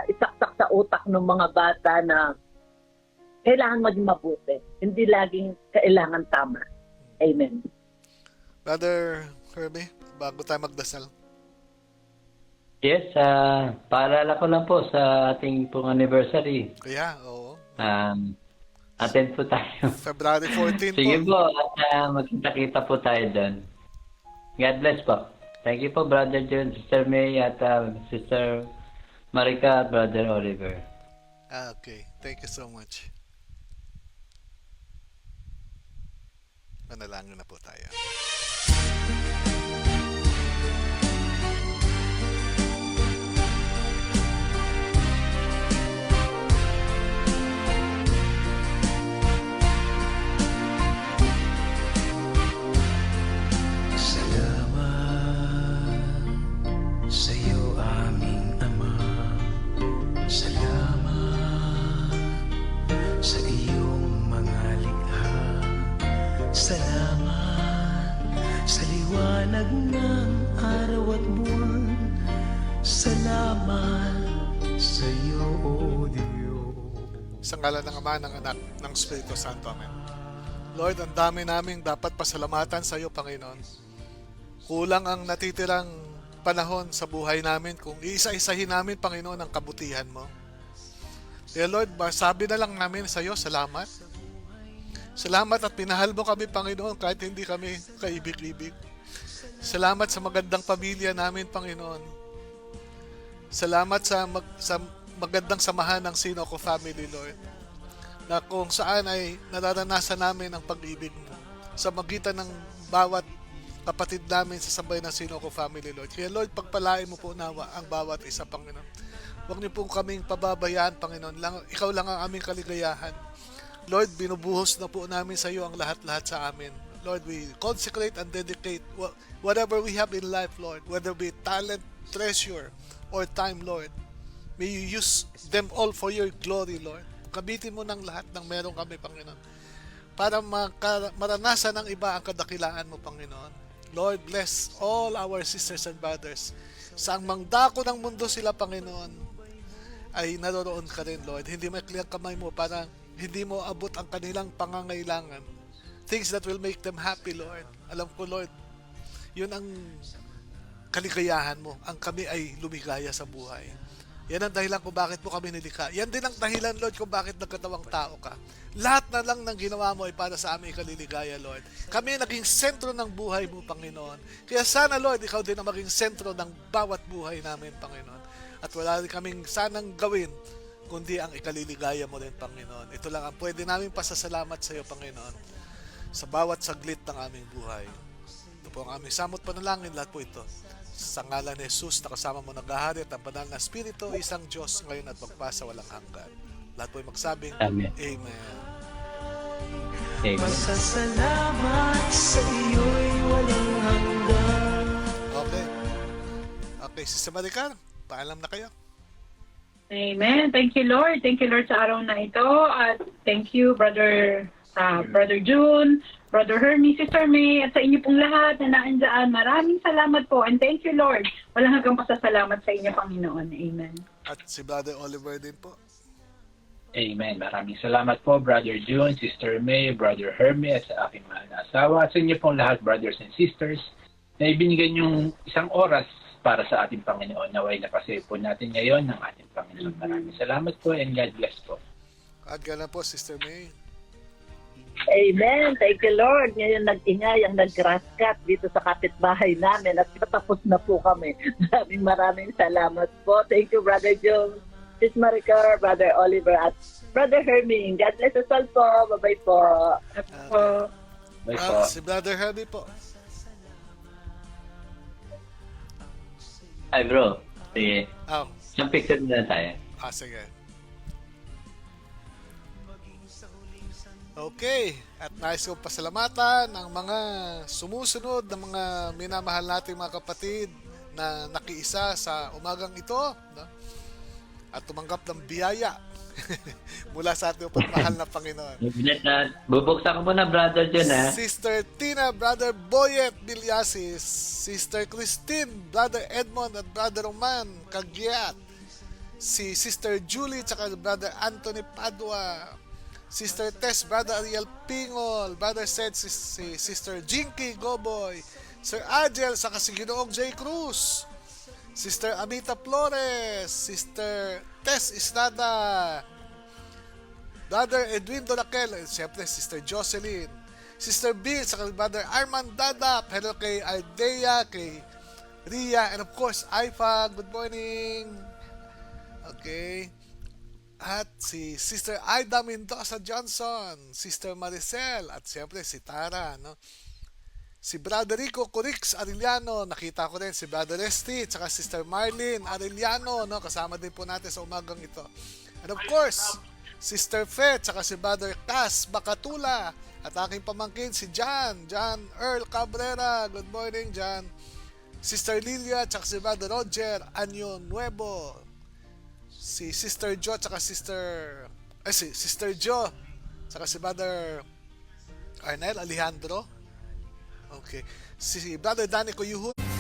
isaksak sa utak ng mga bata na kailangan maging mabuti. Hindi laging kailangan tama. Amen. Brother Herbie, bago tayo magdasal. Yes, paalala ko lang po sa ating pong anniversary. Kaya, oo. Attend po tayo. February 14 Sige po. po, at magkita-kita po tayo doon. God bless po. Thank you po, Brother John, Sister May, at Sister Marica, Brother Oliver. Okay. Thank you so much. Manalangin na po tayo. Salamat sa iyo, aming Ama. Salamat sa iyong mga likha. Salamat sa liwanag ng araw at buwan. Salamat sa iyo, O Diyos. Sa ngalan ng Ama, ng Anak, ng Espiritu Santo. Amen. Lord, ang dami naming dapat pasalamatan sa iyo, Panginoon. Kulang ang natitirang panahon sa buhay namin kung iisa-isahin namin, Panginoon, ang kabutihan mo. Kaya Lord, sabi na lang namin sa iyo, salamat. Salamat at pinahal mo kami, Panginoon, kahit hindi kami kaibig-ibig. Salamat sa magandang pamilya namin, Panginoon. Salamat sa magandang samahan ng Sinoco family, Lord, na kung saan ay nararanasan namin ang pag-ibig mo sa magitan ng bawat kapatid namin sa sabay ng Sinoco family, Lord. Kaya Lord, pagpalain mo po nawa ang bawat isa, Panginoon. Huwag niyo pong kaming pababayaan, Panginoon. Ikaw lang ang aming kaligayahan. Lord, binubuhos na po namin sa iyo ang lahat-lahat sa amin. Lord, we consecrate and dedicate whatever we have in life, Lord, whether be talent, treasure, or time, Lord. May you use them all for your glory, Lord. Kabitin mo ng lahat ng meron kami, Panginoon, para maranasan ng iba ang kadakilaan mo, Panginoon. Lord, bless all our sisters and brothers. Sa mangdako ng mundo sila, Panginoon, ay naroroon ka rin, Lord. Hindi maikli ang kamay mo para hindi mo abot ang kanilang pangangailangan. Things that will make them happy, Lord. Alam ko, Lord, yun ang kaligayahan mo. Ang kami ay lumigaya sa buhay. Yan ang dahilan kung bakit mo kami nilikha. Yan din ang dahilan, Lord, kung bakit nagkatawang tao ka. Lahat na lang ng ginawa mo ay para sa aming ikaliligaya, Lord. Kami naging sentro ng buhay mo, Panginoon. Kaya sana, Lord, ikaw din ang maging sentro ng bawat buhay namin, Panginoon. At wala rin kaming sanang gawin, kundi ang ikaliligaya mo rin, Panginoon. Ito lang ang pwede namin pasasalamat sa iyo, Panginoon, sa bawat saglit ng aming buhay. Ito po ang aming samot panalangin, lahat po ito. Sa ngalan ni Jesus, na kasama mo naghahari at ang banal na Espiritu, isang Diyos ngayon at magpasa walang hanggan. Lahat po ay magsabing, Amen. Amen. Amen. Masasalamat sa iyo'y walang hanggan. Okay. Okay, Sister Maricar, paalam na kayo. Amen. Thank you, Lord. Thank you, Lord, sa araw na ito. At thank you, Brother June, Brother Hermie, Sister May, at sa inyo pong lahat na naandyan. Maraming salamat po. And thank you, Lord. Walang hanggang pasasalamat sa inyo, Panginoon. Amen. At si Brother Oliver din po. Amen. Maraming salamat po, Brother June, Sister May, Brother Hermie, at sa aking mahal na asawa. Sa inyo pong lahat, brothers and sisters, na ibinigay yung isang oras para sa ating Panginoon. Naway na kasi po natin ngayon ng ating Panginoon. Maraming salamat po and God bless po. At gano'n po, Sister May. Amen. Thank you, Lord. Ngayon nag-ingay ang nag-grass cut dito sa kapitbahay namin at patapos na po kami. Maraming salamat po. Thank you, Brother Joe, Sis Maricar, Brother Oliver, at Brother Hermie. God bless us all po. Bye-bye po. Bye po. Si Brother Herbie po. Ay bro, sige. Oh, Isang picture na tayo. sige. Okay, at nais kong pasalamatan ang mga sumusunod ng mga minamahal nating mga kapatid na nakiisa sa umagang ito, no? At tumanggap ng biyaya mula sa ating pagmahal na Panginoon. Bubuksan ko muna, Brother Jun, ha? Sister Tina, Brother Boyet Bilyasis, Sister Christine, Brother Edmond at Brother Roman Kagyat, si Sister Julie, tsaka Brother Anthony Padua, Sister Tess, Brother Ariel Pingol, Brother Sed, si Sister Jinky Goboy, Sir Agel, saka si Ginoong J. Cruz, Sister Amita Flores, Sister Tess Estrada, Brother Edwin Doraquel, and siyempre Sister Jocelyn, Sister Bill, saka Brother Armand Dadap, hello kay Aldea, kay Ria, and of course, Aifa, good morning. Okay. at si Sister Aida Mendoza Johnson, Sister Maricel, at siyempre si Tara, no? Si Brother Rico Curix Arellano, nakita ko rin si Brother Esty, tsaka Sister Marlene Arellano, no? Kasama din po natin sa umagang ito. And of course, Sister Fe, tsaka si Brother Cas Bakatula, at aking pamangkin si John Earl Cabrera. Good morning, John. Sister Lilia, tsaka si Brother Roger Anyo Nuevo. Si Sister Jo, tsaka Sister Jo, tsaka si Brother Arnel Alejandro. Okay. Si Brother Danny Coyuhon.